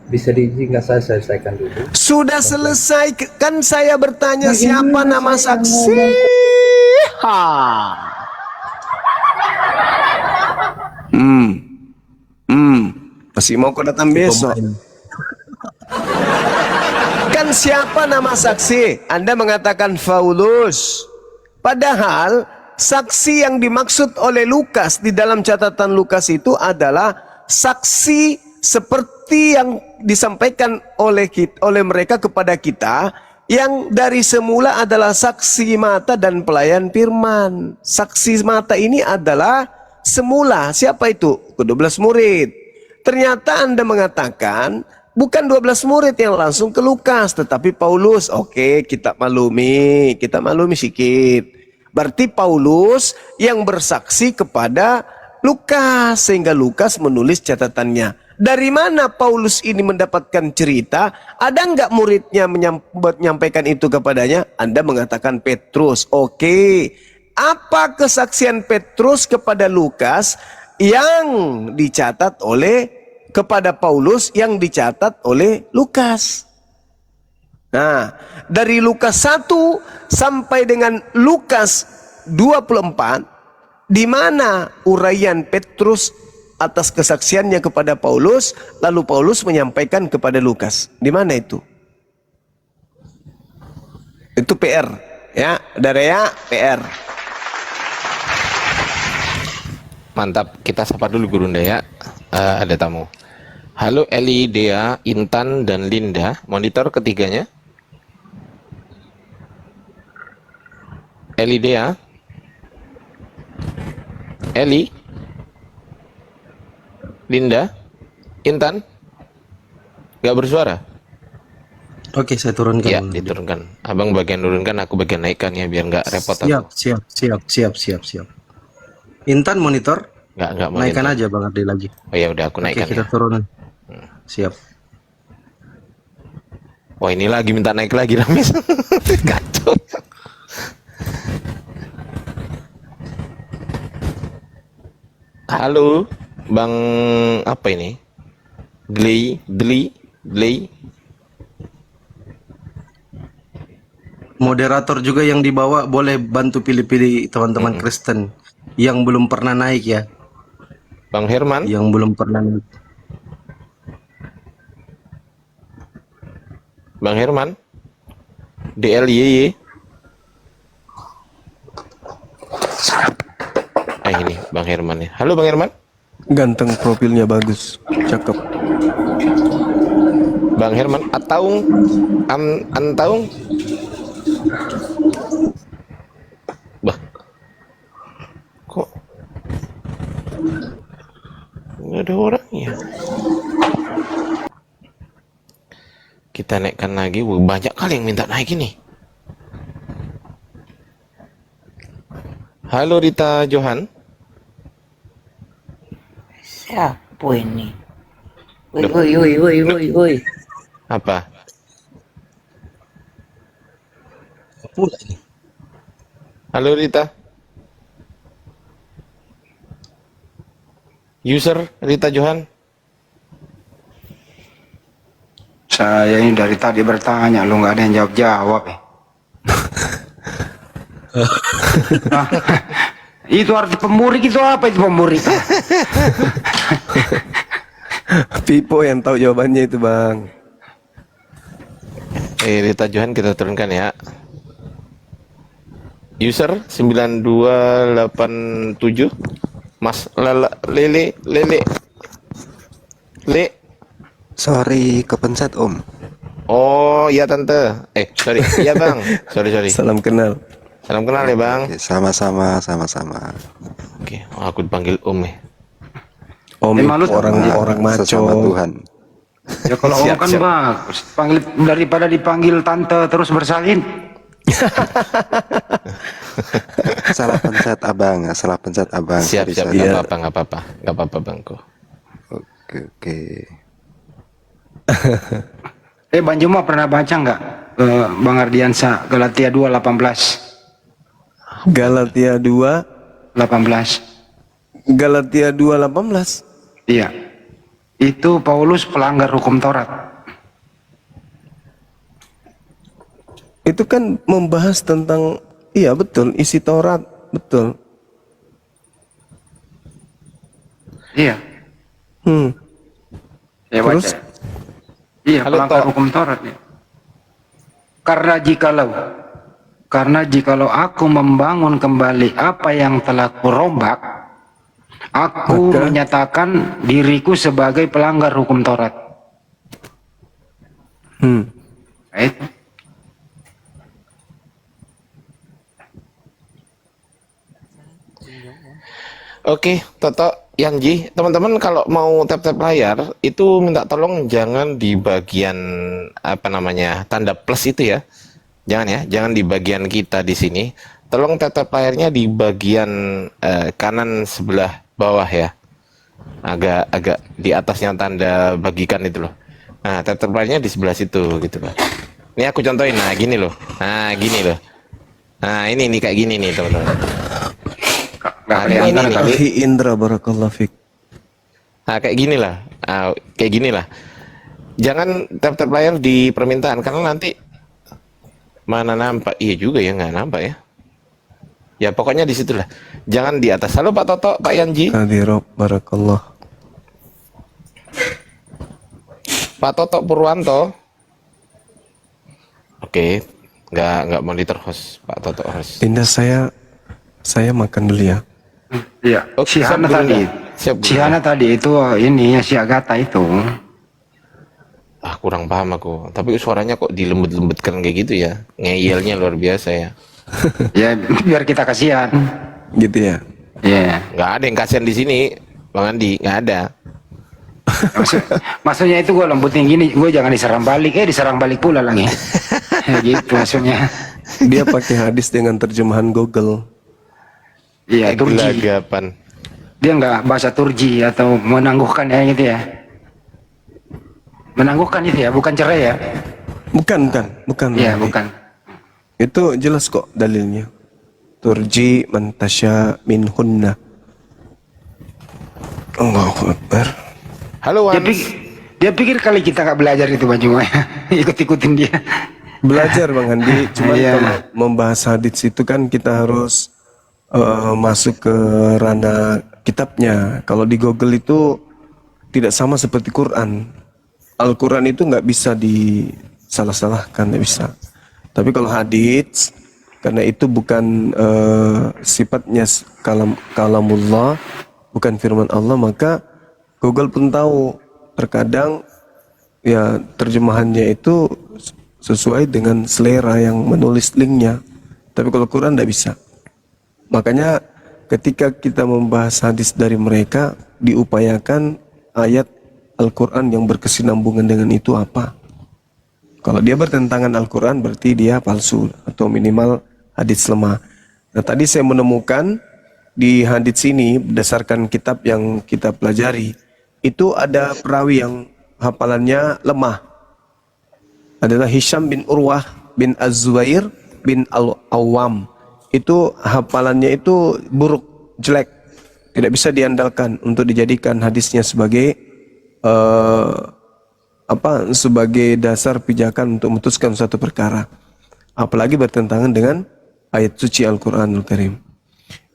Bisa diizinkan saya selesaikan dulu. Sudah selesai. Kan saya bertanya siapa nama saksi? Masih mau kau datang besok? Kan siapa nama saksi? Anda mengatakan Paulus. Padahal saksi yang dimaksud oleh Lukas di dalam catatan Lukas itu adalah saksi seperti yang disampaikan oleh mereka kepada kita, yang dari semula adalah saksi mata dan pelayan firman. Saksi mata ini adalah semula siapa itu? Ke-12 murid. Ternyata Anda mengatakan bukan 12 murid yang langsung ke Lukas, tetapi Paulus. Oke, kita maklumi sedikit. Berarti Paulus yang bersaksi kepada Lukas, sehingga Lukas menulis catatannya. Dari mana Paulus ini mendapatkan cerita? Ada nggak muridnya menyampaikan itu kepadanya? Anda mengatakan Petrus. Oke, apa kesaksian Petrus kepada Lukas yang dicatat oleh kepada Paulus yang dicatat oleh Lukas? Nah, dari Lukas 1 sampai dengan Lukas 24, di mana uraian Petrus atas kesaksiannya kepada Paulus, lalu Paulus menyampaikan kepada Lukas. Di mana itu? Itu PR, ya, Darea PR. Mantap, kita sapa dulu Gurunda ya. Ada tamu. Halo Eli, Dea, Intan, dan Linda. Monitor ketiganya. Eli, Dea. Eli, Linda, Intan, nggak bersuara? Oke, saya turunkan. Ya, diturunkan. Abang bagian turunkan, aku bagian naikkan ya, biar nggak repot aku. Siap. Intan monitor. Nggak monitor. Naikkan aja Bang Ardi lagi. Oh ya udah, aku naikkan. Oke, kita ya. turun. Siap. Wah, ini lagi minta naik lagi, Ramis. Kacau. Halo, Bang apa ini? Dli. Moderator juga yang dibawa boleh bantu pilih-pilih teman-teman Kristen yang belum pernah naik ya. Bang Herman? Yang belum pernah naik. Bang Herman? DLYY. Ini Bang Herman ya. Halo Bang Herman. Ganteng, profilnya bagus, cakep. Bang Herman, Ataung, Antaung. Bah, kok nggak ada orangnya? Kita naikkan lagi. Wah, banyak kali yang minta naik ini. Halo Rita Johan. Siapa ini? Woi. Apa? Pula ini. Halo Rita. User Rita Johan. Saya ini dari tadi bertanya, lu nggak ada yang jawab ya. Nah, itu arti pemurik itu apa itu pemurik? Pipo yang tahu jawabannya itu, Bang. Rita Johan kita turunkan ya. User 9287. Mas Lele. Sorry, kepencet Om. Oh iya tante. Sorry. Iya Bang. Sorry. Salam kenal. Salam kenal ya Bang. Oke, sama-sama. Oke, aku dipanggil Om ya. Om Malu orang maco. Sesama Tuhan. Ya kalau Om kan bagus. Daripada dipanggil tante terus bersalin. Salah pencet abang. Siap. Sorry. Nggak apa-apa Bangku. Oke. Bang Juma pernah baca nggak Bang Ardiansa Galatia 2:18? Galatia 2:18. Iya. Itu Paulus pelanggar hukum Taurat. Itu kan membahas tentang, iya betul, isi Taurat, betul. Iya. Saya baca. Terus? Iya, pelanggar hukum Taurat ya. Karena jikalau aku membangun kembali apa yang telah kurombak, aku menyatakan diriku sebagai pelanggar hukum Taurat. Itu. Oke, Toto, Yanji, teman-teman kalau mau tap-tap layar itu minta tolong jangan di bagian tanda plus itu ya. Jangan di bagian kita di sini. Tolong tap-tap layarnya di bagian kanan sebelah bawah ya. Agak di atasnya tanda bagikan itu loh. Nah, tap lainnya di sebelah situ gitu Pak. Ini aku contohin, nah gini loh. Nah, gini loh. Nah, ini kayak gini nih teman-teman. Nah, kayak gini nih. Akhi Indra barakallahu fik. Nah, kayak gini lah. Nah, kayak gini lah. Jangan tap layar di permintaan karena nanti mana nampak. Iya juga ya, nggak nampak ya. Ya pokoknya di situlah. Jangan di atas. Halo Pak Toto, Pak Yanji. Hadirob barakallah. Pak Toto Purwanto. Oke, nggak monitor host Pak Toto host. Indah, saya makan dulu ya. Iya. Oh, Si siap, Hana Bunda. tadi. Siap, Si Bunda. Hana tadi itu ini si Agatha itu. Ah, kurang paham aku. Tapi suaranya kok dilembut-lembutkan kayak gitu ya. Ngeyelnya luar biasa ya. Ya biar kita kasihan. Gitu ya. Iya. Nggak ada yang kasihan di sini, Bang Andi. Nggak ada. Maksudnya itu gue lembutin gini, gue jangan diserang balik, diserang balik pula lagi. Ya gitu maksudnya. Dia pakai hadis dengan terjemahan Google. Iya, Turji. Gelagapan. Dia nggak bahasa Turji atau menangguhkan ya gitu ya. Menangguhkan itu ya, bukan cerai ya. Bukan. Iya, bukan. Itu jelas kok dalilnya. Turji mantasya minhunna. Allahu Akbar. Halo Wan. Dia pikir kali kita nggak belajar itu Bang ikut-ikutin dia. Belajar Bang Andi, cuman Iya. kalau membahas hadits itu kan kita harus masuk ke ranah kitabnya. Kalau di Google itu tidak sama seperti Quran. Al-Quran itu nggak bisa disalah-salahkan, nggak bisa. Tapi kalau hadits, karena itu bukan sifatnya kalamullah, bukan firman Allah, maka Google pun tahu terkadang ya terjemahannya itu sesuai dengan selera yang menulis linknya. Tapi kalau Quran tidak bisa. Makanya ketika kita membahas hadis dari mereka, diupayakan ayat Al-Quran yang berkesinambungan dengan itu apa. Kalau dia bertentangan Al-Quran berarti dia palsu atau minimal hadis lemah. Nah tadi saya menemukan di hadis ini berdasarkan kitab yang kita pelajari, itu ada perawi yang hafalannya lemah. Adalah Hisham bin Urwah bin Az-Zubair bin Al-Awwam. Itu hafalannya itu buruk, jelek. Tidak bisa diandalkan untuk dijadikan hadisnya sebagai sebagai dasar pijakan untuk memutuskan suatu perkara. Apalagi bertentangan dengan ayat suci Al-Qur'anul Karim.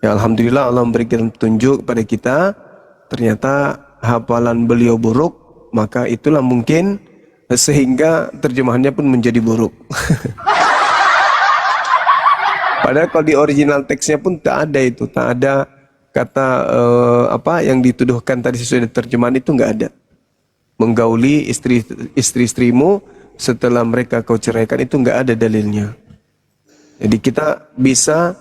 Ya alhamdulillah Allah memberikan petunjuk kepada kita. Ternyata hafalan beliau buruk, maka itulah mungkin sehingga terjemahannya pun menjadi buruk. Padahal kalau di original teksnya pun tak ada itu, tak ada kata yang dituduhkan tadi sesuai dengan terjemahan itu nggak ada. Menggauli istri-istrimu setelah mereka kau ceraikan itu nggak ada dalilnya. Jadi kita bisa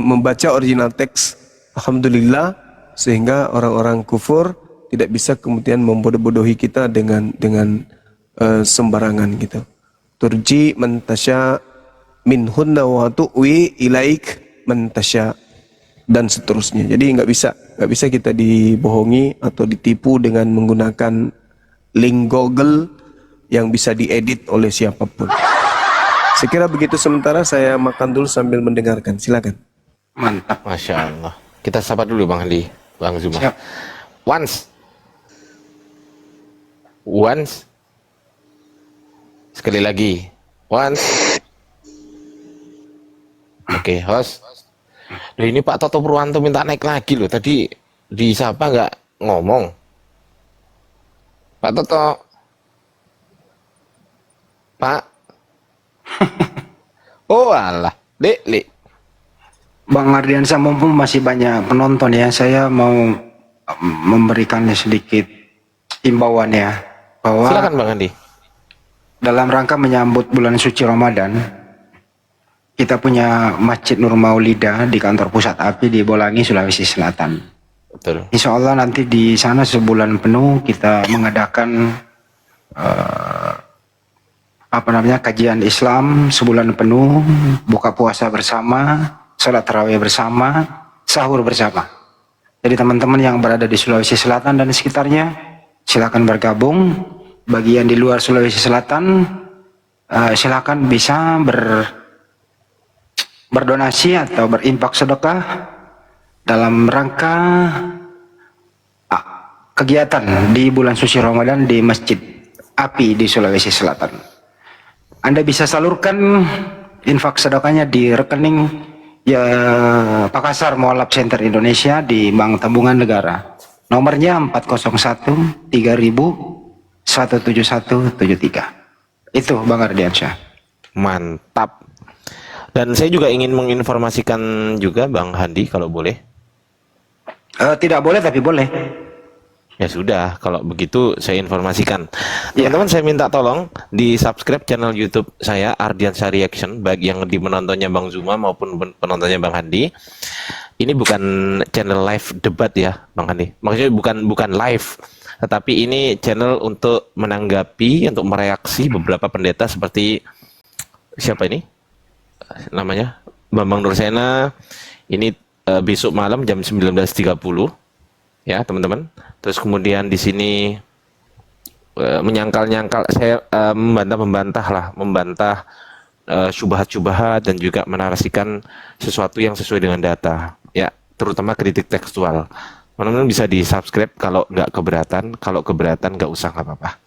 membaca original teks, alhamdulillah, sehingga orang-orang kufur tidak bisa kemudian membodoh-bodohi kita dengan sembarangan gitu. Turji mantasya minhunna wa tu'wi ilaik mantasya dan seterusnya. Jadi nggak bisa kita dibohongi atau ditipu dengan menggunakan link Google yang bisa diedit oleh siapapun. Sekira begitu, sementara saya makan dulu sambil mendengarkan. Silakan. Mantap. Masya Allah. Kita sapa dulu Bang Andi, Bang Zuma. Siap. Once. Sekali lagi. Once. Oke, host. Loh ini Pak Toto Purwanto minta naik lagi loh. Tadi disapa nggak ngomong. Pak Toto. Pak. Oh alah, Dek. Bang Ardiansa mumpung masih banyak penonton ya, saya mau memberikannya sedikit himbauan ya, bahwa Silakan Bang Andi. dalam rangka menyambut bulan suci Ramadan, kita punya Masjid Nur Maulida di kantor pusat API di Bolangi, Sulawesi Selatan. Betul. Insya Allah nanti di sana sebulan penuh kita mengadakan kajian Islam sebulan penuh, buka puasa bersama, sholat tarawih bersama, sahur bersama. Jadi teman-teman yang berada di Sulawesi Selatan dan sekitarnya, silakan bergabung. Bagi yang di luar Sulawesi Selatan, silakan bisa berdonasi atau berimpak sedekah dalam rangka kegiatan di bulan suci Ramadan di Masjid Api di Sulawesi Selatan. Anda bisa salurkan infak sedekahnya di rekening ya Pakasar Mualaf Center Indonesia di Bank Tabungan Negara. Nomornya 401 3000 17173. Itu Bang Ardiansyah. Mantap. Dan saya juga ingin menginformasikan juga Bang Handi kalau boleh. Tidak boleh tapi boleh. Ya sudah, kalau begitu saya informasikan. Teman-teman, saya minta tolong di subscribe channel YouTube saya Ardiansyah Reaction, baik yang di penontonnya Bang Zuma maupun penontonnya Bang Handi. Ini bukan channel live debat ya, Bang Handi. Maksudnya bukan live, tetapi ini channel untuk menanggapi, untuk mereaksi beberapa pendeta seperti siapa ini? Namanya Bambang Nursena. Ini besok malam jam 19.30 ya, teman-teman. Terus kemudian di sini menyangkal-nyangkal, saya membantah syubhat-syubhat dan juga menarasikan sesuatu yang sesuai dengan data ya, terutama kritik tekstual. Teman-teman bisa di subscribe kalau nggak keberatan, kalau keberatan nggak usah, nggak apa-apa.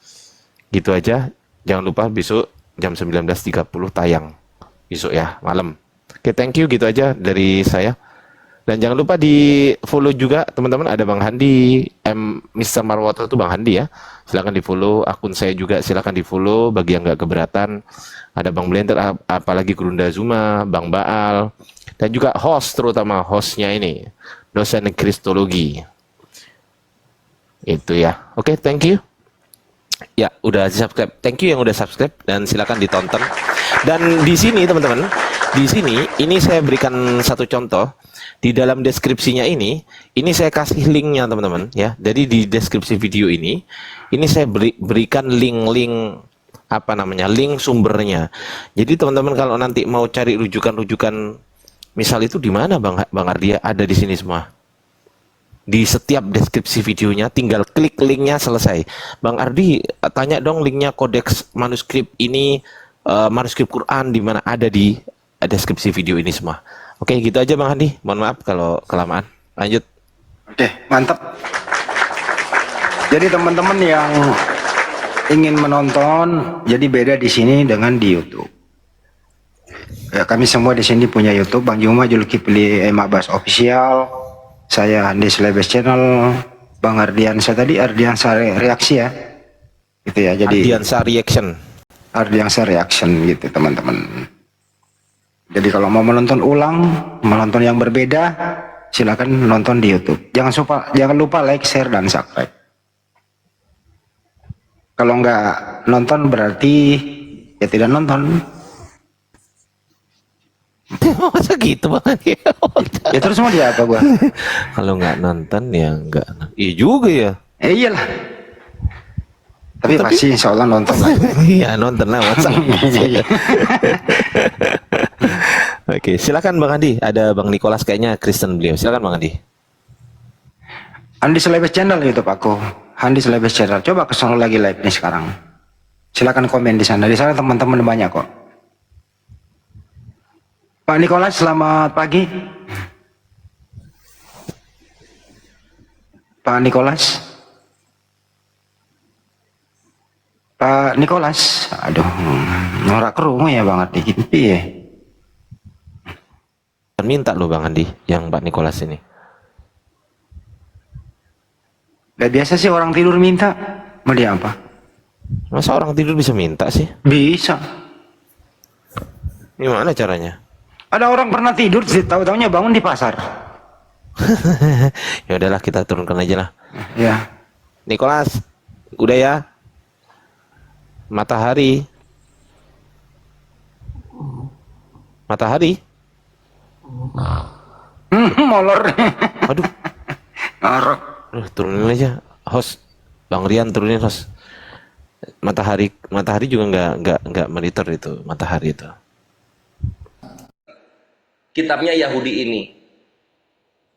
Gitu aja. Jangan lupa besok jam 19.30 tayang besok ya, malam. Oke, thank you, gitu aja dari saya. Dan jangan lupa di follow juga teman-teman, ada Bang Handi, Mr. Marwoto itu Bang Handi ya. Silakan di follow, akun saya juga silakan di follow bagi yang nggak keberatan. Ada Bang Blender, apalagi Gurunda Zuma, Bang Baal, dan juga host, terutama hostnya ini, dosen Kristologi. Itu ya. Oke, thank you. Ya, udah subscribe. Thank you yang udah subscribe dan silakan ditonton. Dan di sini teman-teman, di sini ini saya berikan satu contoh. Di dalam deskripsinya ini saya kasih linknya teman-teman ya. Jadi di deskripsi video ini saya berikan link apa namanya, link sumbernya. Jadi teman-teman kalau nanti mau cari rujukan-rujukan misal itu di mana Bang Ardia, ada di sini semua. Di setiap deskripsi videonya tinggal klik linknya, selesai. Bang Ardi, tanya dong linknya kodeks manuskrip ini, manuskrip Quran di mana, ada di deskripsi video ini semua. Oke, gitu aja Bang Handi. Mohon maaf kalau kelamaan. Lanjut. Oke, mantap. Jadi teman-teman yang ingin menonton, jadi beda di sini dengan di YouTube. Ya, kami semua di sini punya YouTube. Bang Juma Julkipli Abbas Official, saya Handi Slebes Channel, Bang Ardiansyah tadi Ardiansyah Reaksi ya, gitu ya. Jadi Ardiansyah Reaction. Ardiansyah Reaction gitu teman-teman. Jadi kalau mau menonton ulang, menonton yang berbeda, silakan nonton di YouTube. Jangan lupa like, share, dan subscribe. Kalau nggak nonton berarti ya tidak nonton. Masa gitu Bang Handi? Ya terus mau dia apa gua? Kalau nggak nonton ya nggak. Iya juga ya. Iyalah. Tapi pasti insya Allah nonton lah. Iya, nonton lah, masa. Oke, silakan Bang Andi. Ada Bang Nicholas kayaknya Kristen beliau. Silakan Bang Andi. Handi Slebes Channel YouTube aku. Handi Slebes Channel. Coba ke sana lagi live nih sekarang. Silakan komen di sana. Di sana teman-teman banyak kok. Pak Nicholas, selamat pagi. Pak Nicholas. Pak Nicholas. Aduh, norak kerungu ya Bang Ardi. Iya. Minta lo Bang Andi, yang Pak Nicholas ini. Gak biasa sih orang tidur minta. Mau dia apa? Masa orang tidur bisa minta sih? Bisa. Gimana caranya? Ada orang pernah tidur, tahu-taunya bangun di pasar. Ya udahlah, kita turunkan aja lah. Ya. Nicholas, udah ya. Matahari. Molor. Aduh. Ngorok. Turunin aja. Host, Bang Rian turunin host. Matahari juga nggak monitor itu matahari itu. Kitabnya Yahudi ini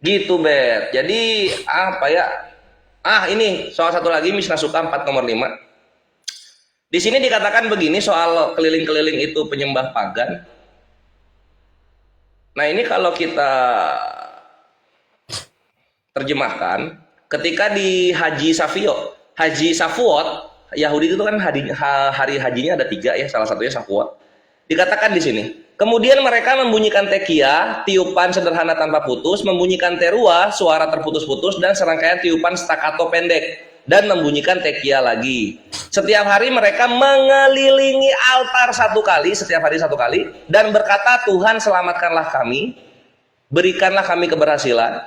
Gitu, Bet. Jadi apa ya? Ini soal satu lagi Mishnah Suka 4 nomor 5. Di sini dikatakan begini soal keliling-keliling itu penyembah pagan. Nah, ini kalau kita terjemahkan, ketika di Haji Safuot, Yahudi itu kan hari hajinya ada 3 ya, salah satunya Safuot. Dikatakan di sini, kemudian mereka membunyikan tekiah, tiupan sederhana tanpa putus, membunyikan terua, suara terputus-putus, dan serangkaian tiupan staccato pendek, dan membunyikan tekiah lagi. Setiap hari mereka mengelilingi altar setiap hari satu kali, dan berkata, Tuhan selamatkanlah kami, berikanlah kami keberhasilan.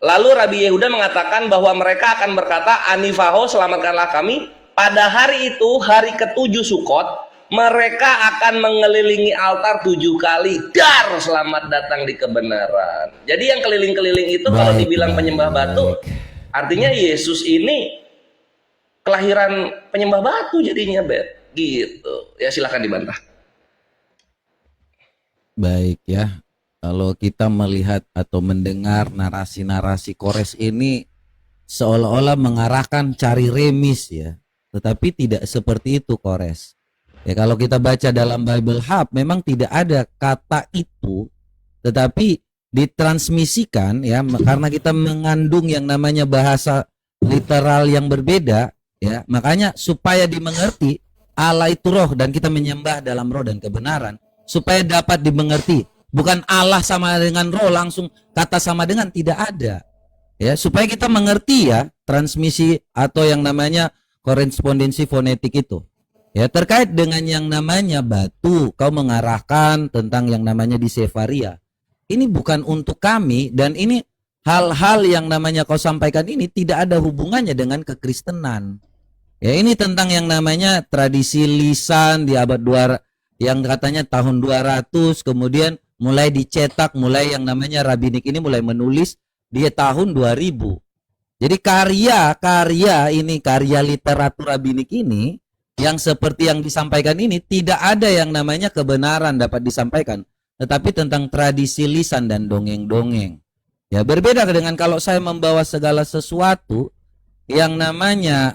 Lalu Rabi Yehuda mengatakan bahwa mereka akan berkata, Anifaho, selamatkanlah kami. Pada hari itu, hari ke-7 Sukot, mereka akan mengelilingi altar 7 kali. Dar, selamat datang di kebenaran. Jadi yang keliling-keliling itu kalau dibilang penyembah batu, artinya Yesus ini kelahiran penyembah batu jadinya, Bet. Gitu. Ya silahkan dibantah. Baik ya. Kalau kita melihat atau mendengar narasi-narasi Kores ini seolah-olah mengarahkan cari remis ya. Tetapi tidak seperti itu Kores. Ya, kalau kita baca dalam Bible Hub memang tidak ada kata itu, tetapi ditransmisikan ya karena kita mengandung yang namanya bahasa literal yang berbeda ya, makanya supaya dimengerti Allah itu roh dan kita menyembah dalam roh dan kebenaran supaya dapat dimengerti, bukan Allah sama dengan roh langsung kata sama dengan, tidak ada ya, supaya kita mengerti ya transmisi atau yang namanya korespondensi fonetik itu. Ya, terkait dengan yang namanya batu, kau mengarahkan tentang yang namanya di Sefaria. Ini bukan untuk kami dan ini hal-hal yang namanya kau sampaikan ini tidak ada hubungannya dengan kekristenan. Ya, ini tentang yang namanya tradisi lisan di abad 2 yang katanya tahun 200 kemudian mulai dicetak, mulai yang namanya rabbinik ini mulai menulis di tahun 2000. Jadi karya literatur rabbinik ini yang seperti yang disampaikan ini tidak ada yang namanya kebenaran dapat disampaikan, tetapi tentang tradisi lisan dan dongeng-dongeng. Ya, berbeda dengan kalau saya membawa segala sesuatu yang namanya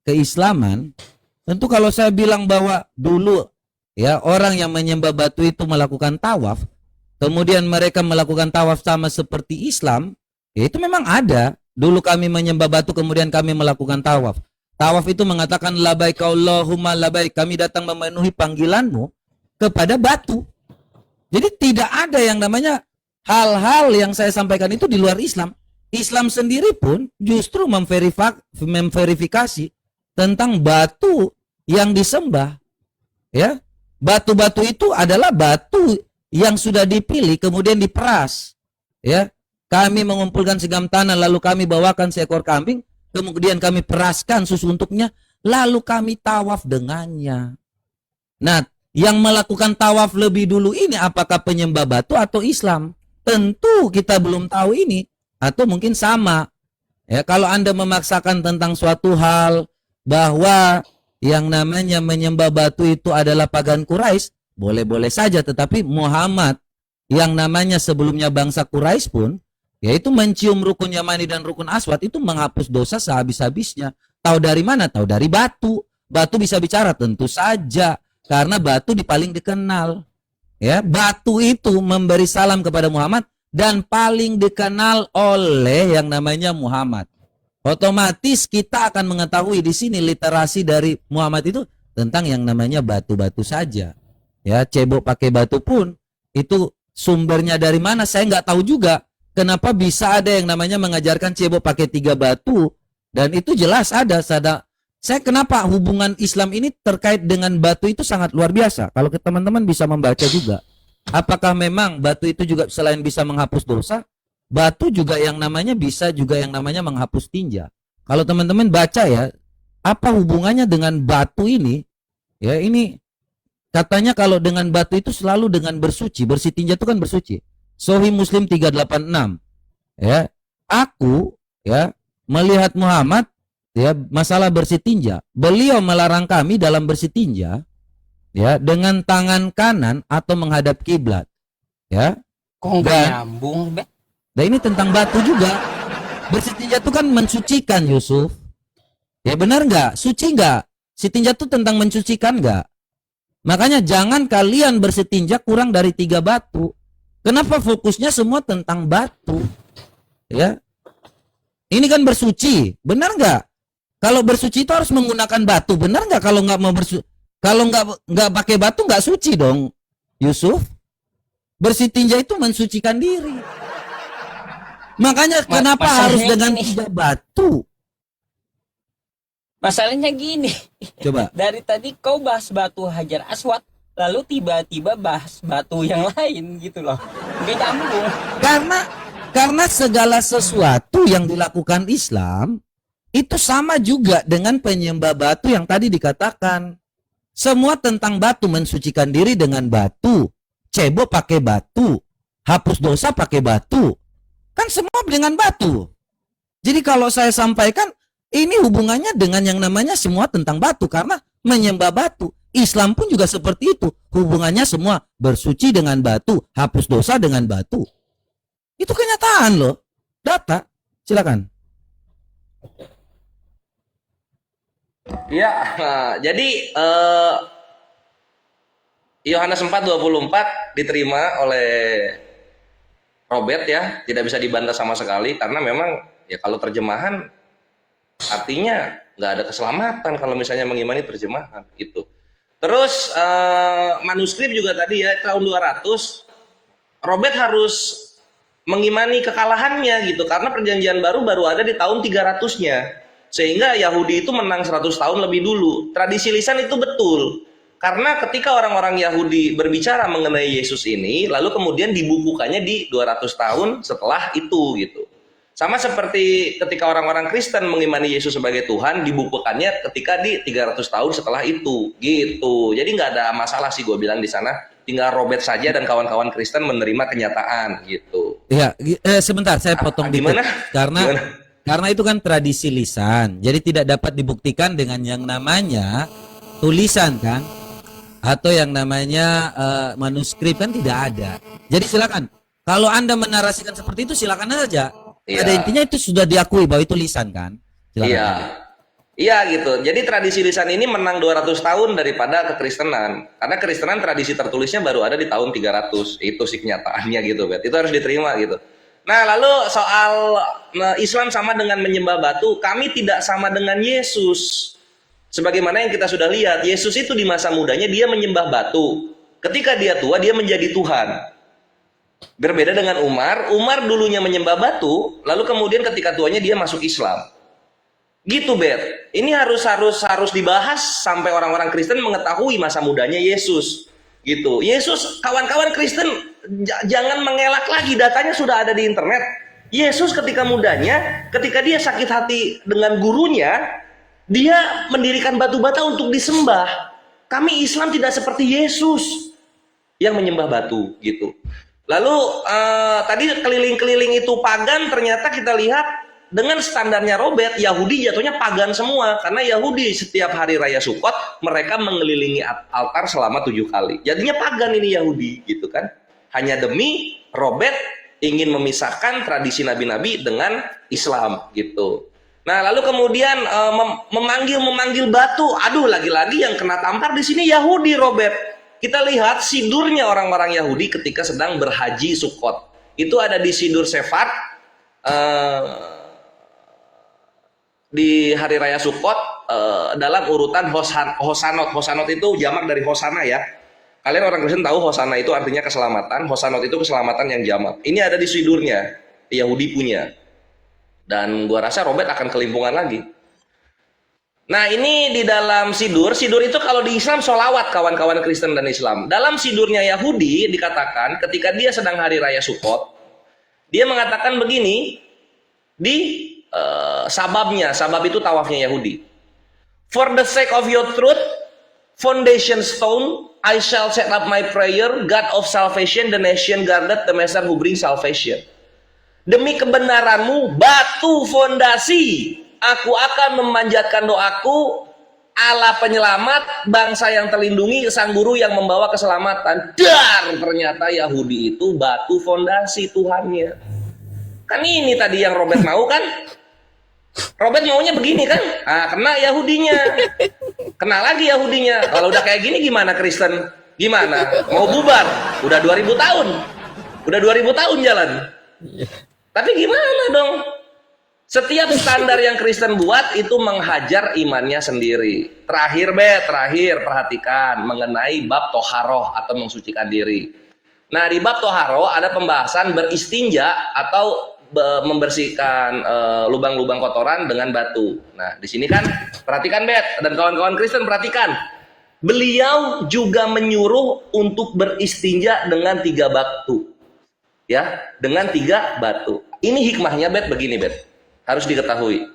keislaman. Tentu kalau saya bilang bahwa dulu ya orang yang menyembah batu itu melakukan tawaf, kemudian mereka melakukan tawaf sama seperti Islam, ya itu memang ada. Dulu kami menyembah batu, kemudian kami melakukan tawaf. Tawaf itu mengatakan labaik Allahumma labaik, kami datang memenuhi panggilanmu kepada batu. Jadi tidak ada yang namanya hal-hal yang saya sampaikan itu di luar Islam. Islam sendiri pun justru memverifikasi tentang batu yang disembah. Ya, batu-batu itu adalah batu yang sudah dipilih kemudian diperas. Ya, kami mengumpulkan segam tanah lalu kami bawakan seekor kambing. Kemudian kami peraskan susu untuknya, lalu kami tawaf dengannya. Nah, yang melakukan tawaf lebih dulu ini apakah penyembah batu atau Islam? Tentu kita belum tahu ini, atau mungkin sama. Ya, kalau Anda memaksakan tentang suatu hal bahwa yang namanya menyembah batu itu adalah pagan Quraisy, boleh-boleh saja, tetapi Muhammad yang namanya sebelumnya bangsa Quraisy pun yaitu mencium rukun Yamani dan rukun Aswad itu menghapus dosa sehabis-habisnya. Tahu dari mana? Tahu dari batu. Batu bisa bicara, tentu saja, karena batu paling dikenal. Ya, batu itu memberi salam kepada Muhammad dan paling dikenal oleh yang namanya Muhammad. Otomatis kita akan mengetahui di sini literasi dari Muhammad itu tentang yang namanya batu-batu saja. Ya, cebok pakai batu pun itu sumbernya dari mana saya nggak tahu juga. Kenapa bisa ada yang namanya mengajarkan cebok pakai 3 batu? Dan itu jelas ada. Saya kenapa hubungan Islam ini terkait dengan batu itu sangat luar biasa. Kalau teman-teman bisa membaca juga. Apakah memang batu itu juga selain bisa menghapus dosa, batu juga yang namanya bisa juga yang namanya menghapus tinja. Kalau teman-teman baca ya, apa hubungannya dengan batu ini? Ya, ini katanya kalau dengan batu itu selalu dengan bersuci. Bersih tinja itu kan bersuci. Sahih Muslim 386. Ya, aku ya melihat Muhammad ya masalah bersih tinja. Beliau melarang kami dalam bersih tinja ya dengan tangan kanan atau menghadap kiblat. Ya. Kok nggak nyambung, Be? Nah ini tentang batu juga. Bersetinja itu kan mensucikan, Yusuf. Ya benar nggak? Suci nggak? Setinja itu tentang mensucikan nggak? Makanya jangan kalian bersetinja kurang dari 3 batu. Kenapa fokusnya semua tentang batu? Ya, ini kan bersuci, benar nggak? Kalau bersuci itu harus menggunakan batu, benar nggak? Kalau nggak mau kalau nggak pakai batu nggak suci dong, Yusuf. Bersetinja itu mensucikan diri. Makanya kenapa harus dengan 3 batu? Masalahnya gini. Coba. Dari tadi kau bahas batu Hajar Aswad, lalu tiba-tiba bahas batu yang lain gitu loh. Nggak nyambung. Karena segala sesuatu yang dilakukan Islam itu sama juga dengan penyembah batu yang tadi dikatakan. Semua tentang batu, mensucikan diri dengan batu, cebok pakai batu, hapus dosa pakai batu. Kan semua dengan batu. Jadi kalau saya sampaikan, ini hubungannya dengan yang namanya semua tentang batu, karena menyembah batu. Islam pun juga seperti itu. Hubungannya semua bersuci dengan batu, hapus dosa dengan batu. Itu kenyataan loh. Data. Silakan. Ya, jadi Yohanes 4:24 diterima oleh Robert ya, tidak bisa dibantah sama sekali karena memang ya kalau terjemahan artinya nggak ada keselamatan kalau misalnya mengimani terjemahan itu. Terus manuskrip juga tadi ya tahun 200 Robert harus mengimani kekalahannya gitu karena perjanjian baru ada di tahun 300-nya. Sehingga Yahudi itu menang 100 tahun lebih dulu. Tradisi lisan itu betul. Karena ketika orang-orang Yahudi berbicara mengenai Yesus ini, lalu kemudian dibukukannya di 200 tahun setelah itu gitu. Sama seperti ketika orang-orang Kristen mengimani Yesus sebagai Tuhan, dibukukannya ketika di 300 tahun setelah itu gitu. Jadi nggak ada masalah sih gue bilang di sana. Tinggal Robert saja dan kawan-kawan Kristen menerima kenyataan gitu. Ya, sebentar saya potong dikit. Karena itu kan tradisi lisan. Jadi tidak dapat dibuktikan dengan yang namanya tulisan kan? Atau yang namanya manuskrip kan tidak ada. Jadi silakan. Kalau Anda menarasikan seperti itu silakan saja. Iya. Pada intinya itu sudah diakui bahwa itu lisan kan? Silakan. Iya. Iya gitu. Jadi tradisi lisan ini menang 200 tahun daripada kekristenan. Karena kekristenan tradisi tertulisnya baru ada di tahun 300. Itu sih kenyataannya gitu, Bet. Itu harus diterima gitu. Nah, lalu soal Islam sama dengan menyembah batu, kami tidak sama dengan Yesus. Sebagaimana yang kita sudah lihat, Yesus itu di masa mudanya dia menyembah batu. Ketika dia tua, dia menjadi Tuhan. Berbeda dengan Umar dulunya menyembah batu, lalu kemudian ketika tuanya dia masuk Islam. Gitu, Bet. Ini harus dibahas sampai orang-orang Kristen mengetahui masa mudanya Yesus. Gitu. Yesus, kawan-kawan Kristen jangan mengelak lagi, datanya sudah ada di internet. Yesus ketika mudanya, ketika dia sakit hati dengan gurunya, dia mendirikan batu bata untuk disembah. Kami Islam tidak seperti Yesus yang menyembah batu gitu. Lalu tadi keliling-keliling itu pagan, ternyata kita lihat dengan standarnya Robert, Yahudi jatuhnya pagan semua. Karena Yahudi setiap hari raya Sukot mereka mengelilingi altar selama 7 kali. Jadinya pagan ini Yahudi gitu kan. Hanya demi Robert ingin memisahkan tradisi nabi-nabi dengan Islam gitu. Nah, lalu kemudian memanggil batu. Aduh, lagi-lagi yang kena tampar di sini Yahudi, Robert. Kita lihat sidurnya orang-orang Yahudi ketika sedang berhaji Sukot. Itu ada di Sidur Sefat di hari raya Sukot dalam urutan Hosanot. Hosanot itu jamak dari Hosana ya. Kalian orang Kristen tahu Hosana itu artinya keselamatan, Hosanot itu keselamatan yang jamak. Ini ada di sidurnya, Yahudi punya. Dan gua rasa Robert akan kelimpungan lagi. Nah, ini di dalam sidur itu kalau di Islam sholawat, kawan-kawan Kristen dan Islam. Dalam sidurnya Yahudi dikatakan ketika dia sedang hari raya Sukot, dia mengatakan begini di sababnya, sabab itu tawafnya Yahudi. For the sake of your truth, foundation stone, I shall set up my prayer, God of salvation, the nation guarded, the master who brings salvation. Demi kebenaranmu, batu fondasi, aku akan memanjatkan doaku, Allah penyelamat, bangsa yang terlindungi, sang guru yang membawa keselamatan. Dar, ternyata Yahudi itu batu fondasi Tuhannya. Kan ini tadi yang Robert mau kan? Robert maunya begini kan? Ah, kena Yahudinya. Kena lagi Yahudinya. Kalau udah kayak gini gimana Kristen? Gimana? Mau bubar? Udah 2000 tahun. Udah 2000 tahun jalan. Tapi gimana dong? Setiap standar yang Kristen buat itu menghajar imannya sendiri. Terakhir perhatikan mengenai bab toharoh atau mensucikan diri. Nah, di bab toharoh ada pembahasan beristinja atau membersihkan lubang-lubang kotoran dengan batu. Nah, di sini kan perhatikan Bet dan kawan-kawan Kristen perhatikan. Beliau juga menyuruh untuk beristinja dengan 3 batu. Ya, dengan 3 batu. Ini hikmahnya Bet begini Bet. Harus diketahui.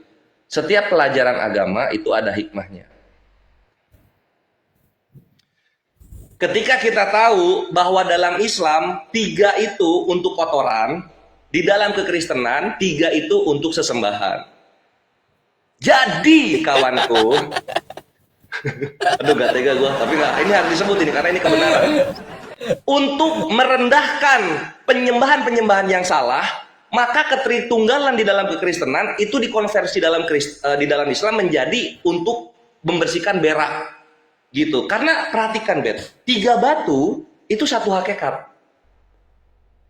Setiap pelajaran agama itu ada hikmahnya. Ketika kita tahu bahwa dalam Islam 3 itu untuk kotoran, di dalam kekristenan 3 itu untuk sesembahan. Jadi kawanku, aduh gak tega gue, tapi nggak, ini harus disebut ini karena ini kebenaran. Untuk merendahkan penyembahan-penyembahan yang salah, maka ketritunggalan di dalam kekristenan itu dikonversi di dalam Islam menjadi untuk membersihkan berak. Gitu. Karena perhatikan Bet, 3 batu itu satu hakikat.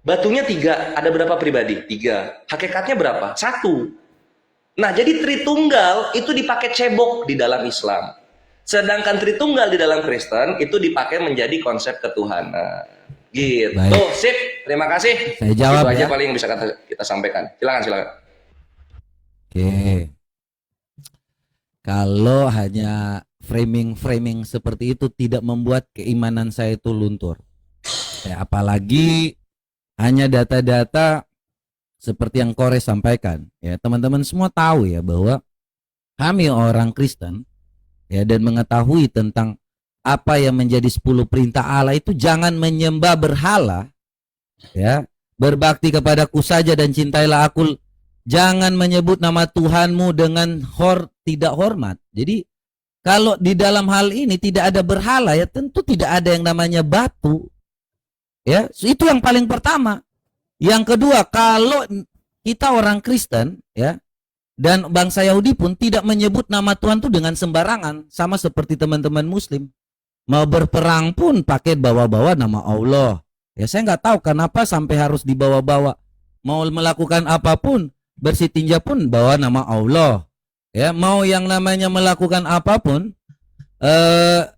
Batunya 3, ada berapa pribadi? 3. Hakikatnya berapa? 1. Nah, jadi Tritunggal itu dipakai cebok di dalam Islam. Sedangkan Tritunggal di dalam Kristen itu dipakai menjadi konsep ketuhanan. Gitu. Baik. Sip. Terima kasih. Saya jawab itu aja ya. paling yang bisa kita sampaikan. Silakan. Oke. Kalau hanya framing seperti itu tidak membuat keimanan saya itu luntur. Ya, apalagi hanya data-data seperti yang Kore sampaikan. Ya, teman-teman semua tahu ya bahwa kami orang Kristen ya dan mengetahui tentang apa yang menjadi 10 perintah Allah itu jangan menyembah berhala. Ya, berbakti kepadaku saja dan cintailah aku. Jangan menyebut nama Tuhanmu dengan tidak hormat. Jadi kalau di dalam hal ini tidak ada berhala ya tentu tidak ada yang namanya batu. Ya, itu yang paling pertama. Yang kedua, kalau kita orang Kristen ya dan bangsa Yahudi pun tidak menyebut nama Tuhan itu dengan sembarangan, sama seperti teman-teman Muslim. Mau berperang pun pakai bawa-bawa nama Allah. Ya, saya nggak tahu kenapa sampai harus dibawa-bawa. Mau melakukan apapun, bersih tinja pun bawa nama Allah. Ya, mau yang namanya melakukan apapun,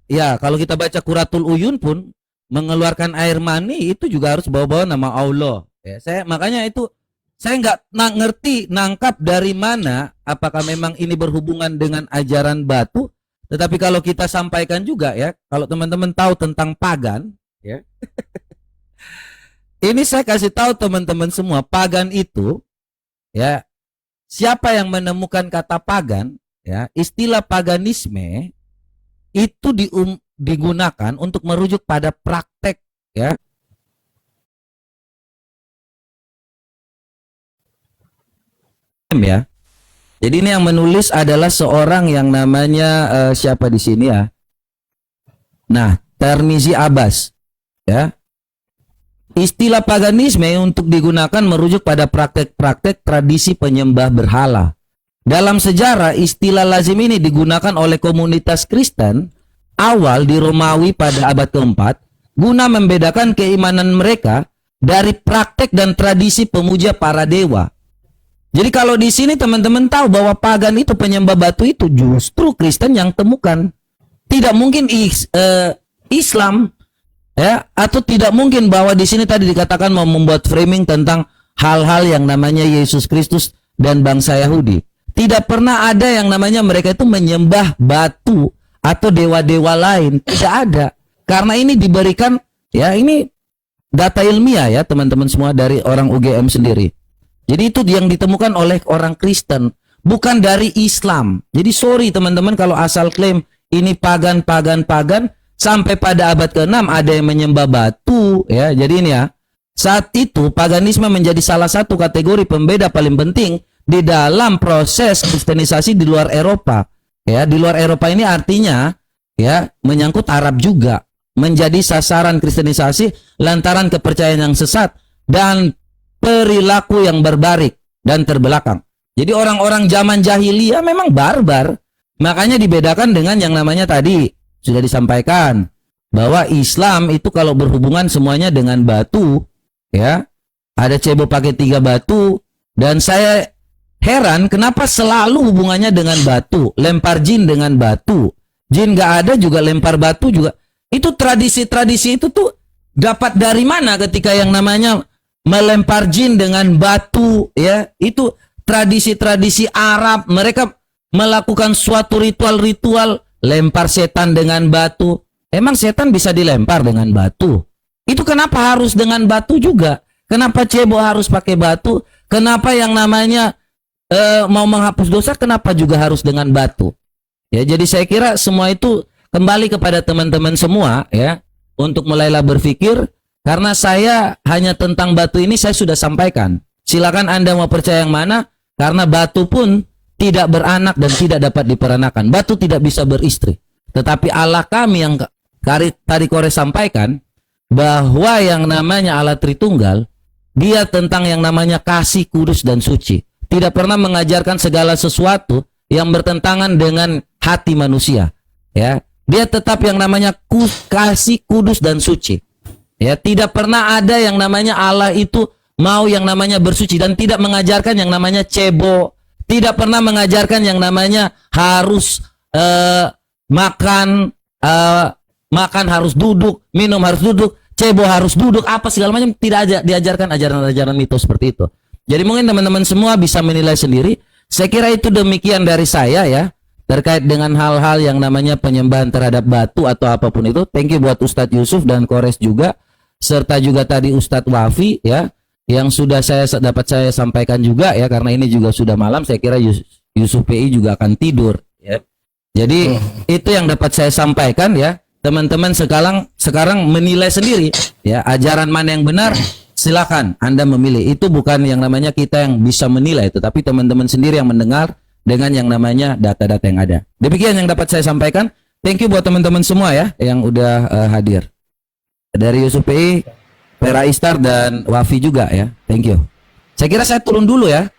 ya kalau kita baca Quratul Uyun pun mengeluarkan air mani itu juga harus bawa-bawa nama Allah. Ya, makanya itu saya nggak ngerti nangkap dari mana, apakah memang ini berhubungan dengan ajaran batu. Tetapi kalau kita sampaikan juga ya, kalau teman-teman tahu tentang pagan, ya, ini saya kasih tahu teman-teman semua, pagan itu, ya, siapa yang menemukan kata pagan, ya, istilah paganisme itu digunakan untuk merujuk pada praktek, ya. Ya. Jadi ini yang menulis adalah seorang yang namanya siapa di sini ya? Nah, Tirmizi Abbas, ya. Istilah paganisme untuk digunakan merujuk pada praktek-praktek tradisi penyembah berhala. Dalam sejarah, istilah lazim ini digunakan oleh komunitas Kristen awal di Romawi pada abad keempat guna membedakan keimanan mereka dari praktek dan tradisi pemuja para dewa. Jadi kalau di sini teman-teman tahu bahwa pagan itu penyembah batu itu justru Kristen yang temukan. Tidak mungkin Islam, ya, atau tidak mungkin bahwa di sini tadi dikatakan mau membuat framing tentang hal-hal yang namanya Yesus Kristus dan bangsa Yahudi. Tidak pernah ada yang namanya mereka itu menyembah batu atau dewa-dewa lain. Tidak ada. Karena ini diberikan, ya, ini data ilmiah ya teman-teman semua dari orang UGM sendiri. Jadi itu yang ditemukan oleh orang Kristen, bukan dari Islam. Jadi sorry teman-teman kalau asal klaim ini pagan, sampai pada abad ke-6 ada yang menyembah batu, ya. Jadi ini ya, saat itu paganisme menjadi salah satu kategori pembeda paling penting di dalam proses kristenisasi di luar Eropa. Ya, di luar Eropa ini artinya ya menyangkut Arab juga menjadi sasaran kristenisasi lantaran kepercayaan yang sesat dan perilaku yang berbarik dan terbelakang. Jadi orang-orang zaman jahiliyah memang barbar. Makanya dibedakan dengan yang namanya tadi sudah disampaikan bahwa Islam itu kalau berhubungan semuanya dengan batu, ya. Ada cebo pakai 3 batu, dan saya heran kenapa selalu hubungannya dengan batu, lempar jin dengan batu. Jin nggak ada juga lempar batu juga. Itu tradisi-tradisi itu tuh dapat dari mana ketika yang namanya melempar jin dengan batu, ya? Itu tradisi-tradisi Arab, mereka melakukan suatu ritual-ritual lempar setan dengan batu. Emang setan bisa dilempar dengan batu? Itu kenapa harus dengan batu juga? Kenapa cebo harus pakai batu? Kenapa yang namanya mau menghapus dosa kenapa juga harus dengan batu? Ya, jadi saya kira semua itu kembali kepada teman-teman semua, ya, untuk mulailah berpikir, karena saya hanya tentang batu ini saya sudah sampaikan. Silakan Anda mau percaya yang mana, karena batu pun tidak beranak dan tidak dapat diperanakan. Batu tidak bisa beristri. Tetapi Allah kami yang tadi Kore sampaikan, bahwa yang namanya Allah Tritunggal, dia tentang yang namanya kasih, kudus, dan suci. Tidak pernah mengajarkan segala sesuatu yang bertentangan dengan hati manusia. Ya, dia tetap yang namanya kasih, kudus, dan suci. Ya, tidak pernah ada yang namanya Allah itu mau yang namanya bersuci, dan tidak mengajarkan yang namanya cebo. Tidak pernah mengajarkan yang namanya harus makan harus duduk, minum harus duduk, cebo harus duduk, apa segala macam. Tidak ada diajarkan ajaran-ajaran mitos seperti itu. Jadi mungkin teman-teman semua bisa menilai sendiri. Saya kira itu demikian dari saya, ya, terkait dengan hal-hal yang namanya penyembahan terhadap batu atau apapun itu. Thank you buat Ustadz Yusuf dan Kores juga, serta juga tadi Ustadz Wafi, ya, yang sudah dapat saya sampaikan juga, ya, karena ini juga sudah malam. Saya kira Yusuf PI juga akan tidur, ya. Jadi itu yang dapat saya sampaikan, ya. Teman-teman sekarang menilai sendiri, ya, ajaran mana yang benar. Silakan Anda memilih. Itu bukan yang namanya kita yang bisa menilai, tetapi teman-teman sendiri yang mendengar dengan yang namanya data-data yang ada. Demikian yang dapat saya sampaikan. Thank you buat teman-teman semua, ya, yang udah hadir. Dari Yusuf PI, Pera Istar, dan Wafi juga, ya. Thank you. Saya kira saya turun dulu, ya.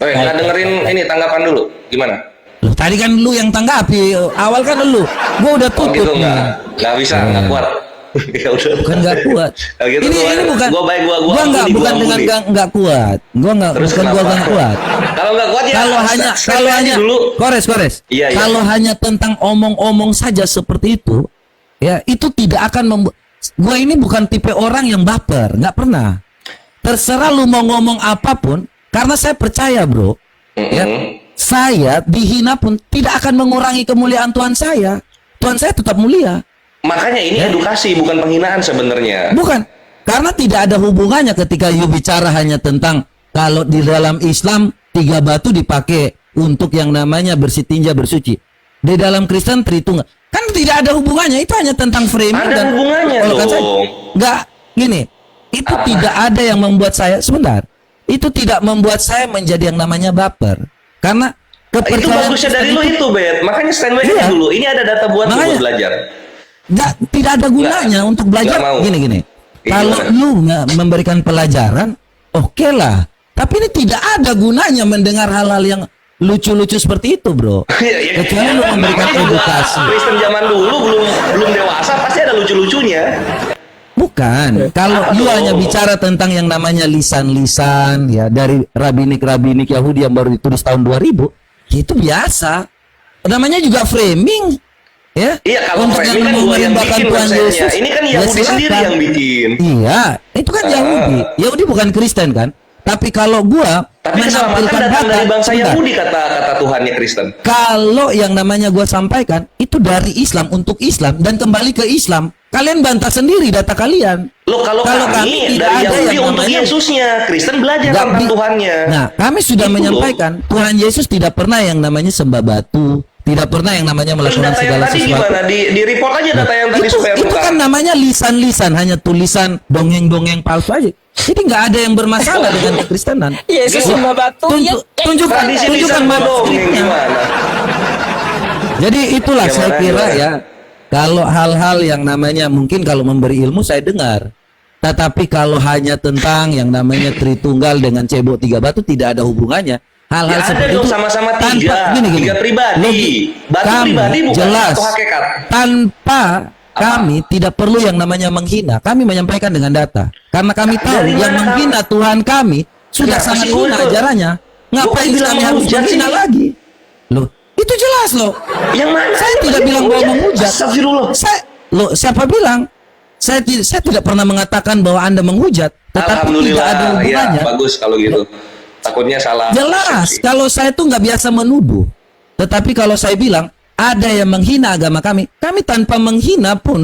Oke, nggak dengerin ini tanggapan dulu. Gimana? Loh, tadi kan lu yang tanggapi. Awal kan lu. Gua udah tutup. Oh gitu, nggak bisa, nggak kuat. Ya udah. Bukan nggak kuat. Nah, gitu, ini bukan. Gua nggak, bukan dengan nggak kuat. Gua nggak, bukan gua nggak kuat. Kalau nggak kuat ya. Kalau hanya dulu. Kores. Iya. Kalau hanya tentang omong-omong saja seperti itu, ya, itu tidak akan membuat. Gua ini bukan tipe orang yang baper, nggak pernah. Terserah lu mau ngomong apapun, karena saya percaya, bro. Ya, saya dihina pun tidak akan mengurangi kemuliaan Tuhan saya. Tuhan saya tetap mulia. Makanya ini edukasi, bukan penghinaan sebenarnya. Bukan, karena tidak ada hubungannya ketika you bicara hanya tentang kalau di dalam Islam 3 batu dipakai untuk yang namanya bersih tinja bersuci. Di dalam Kristen Tritunggal, kan tidak ada hubungannya. Itu hanya tentang framing. Ada hubungannya dong. Enggak, gini, itu tidak ada yang membuat saya, sebentar, itu tidak membuat saya menjadi yang namanya baper. Karena itu bagusnya dari lu itu, Bet. Makanya standby dulu. Ini ada data buat lu buat belajar. Tidak ada gunanya untuk belajar. Gini. Kalau lu nggak memberikan pelajaran, oke lah. Tapi ini tidak ada gunanya mendengar hal-hal yang lucu-lucu seperti itu, bro. Kecuali lu memberikan edukasi. Kristen zaman dulu belum dewasa pasti ada lucu-lucunya. Bukan. Kalau lu hanya bicara tentang yang namanya lisan-lisan, ya, dari rabinik Yahudi yang baru ditulis tahun 2000, itu biasa. Namanya juga framing. Ya, iya, kalau framing kan gua yang bikin websitenya. Ini kan Yahudi sendiri yang bikin. Iya, itu kan Yahudi. Yahudi bukan Kristen kan? Tapi kalau gua menampilkan datang dari bangsa Yahudi kata Tuhannya Kristen. Kalau yang namanya gua sampaikan itu dari Islam untuk Islam dan kembali ke Islam. Kalian bantah sendiri data kalian. Loh, kalau kami dari Yahudi untuk Yesusnya, Kristen belajar tentang Tuhannya. Nah, kami sudah menyampaikan Tuhan Yesus tidak pernah yang namanya sembah batu. Tidak pernah yang namanya melakukan segala sesuatu. Gimana? Di report aja data yang tadi supaya itu kan namanya lisan-lisan, hanya tulisan dongeng-dongeng palsu aja. Jadi nggak ada yang bermasalah dengan kekristenan. Yesus sembah batu. Tunjukkan manuskripnya. Jadi itulah saya kira, ya. Kalau hal-hal yang namanya mungkin kalau memberi ilmu saya dengar. Tetapi kalau hanya tentang yang namanya Tritunggal dengan cebok 3 batu tidak ada hubungannya. Hal-hal Ya ada seperti dong itu sama-sama tanpa tiga. Tiga pribadi. Batu kami pribadi bukan jelas atau hakikat. tanpa kami tidak perlu yang namanya menghina. Kami menyampaikan dengan data. Karena kami tahu Dari yang mana menghina Tuhan kami sudah Kenapa sangat sih hina itu? ajarannya. Ngapain Bukan bilang kami harus menghujat menghina sih. lagi? Loh, itu jelas loh. Yang mana? Saya tidak bilang bahwa menghujat. Astagfirullah. Loh, siapa bilang? Saya tidak pernah mengatakan bahwa Anda menghujat, tetapi tidak ada Alhamdulillah, hubungannya. ya bagus kalau gitu. Takutnya salah. Jelas, kalau saya tuh nggak biasa menuduh. Tetapi kalau saya bilang ada yang menghina agama kami tanpa menghina pun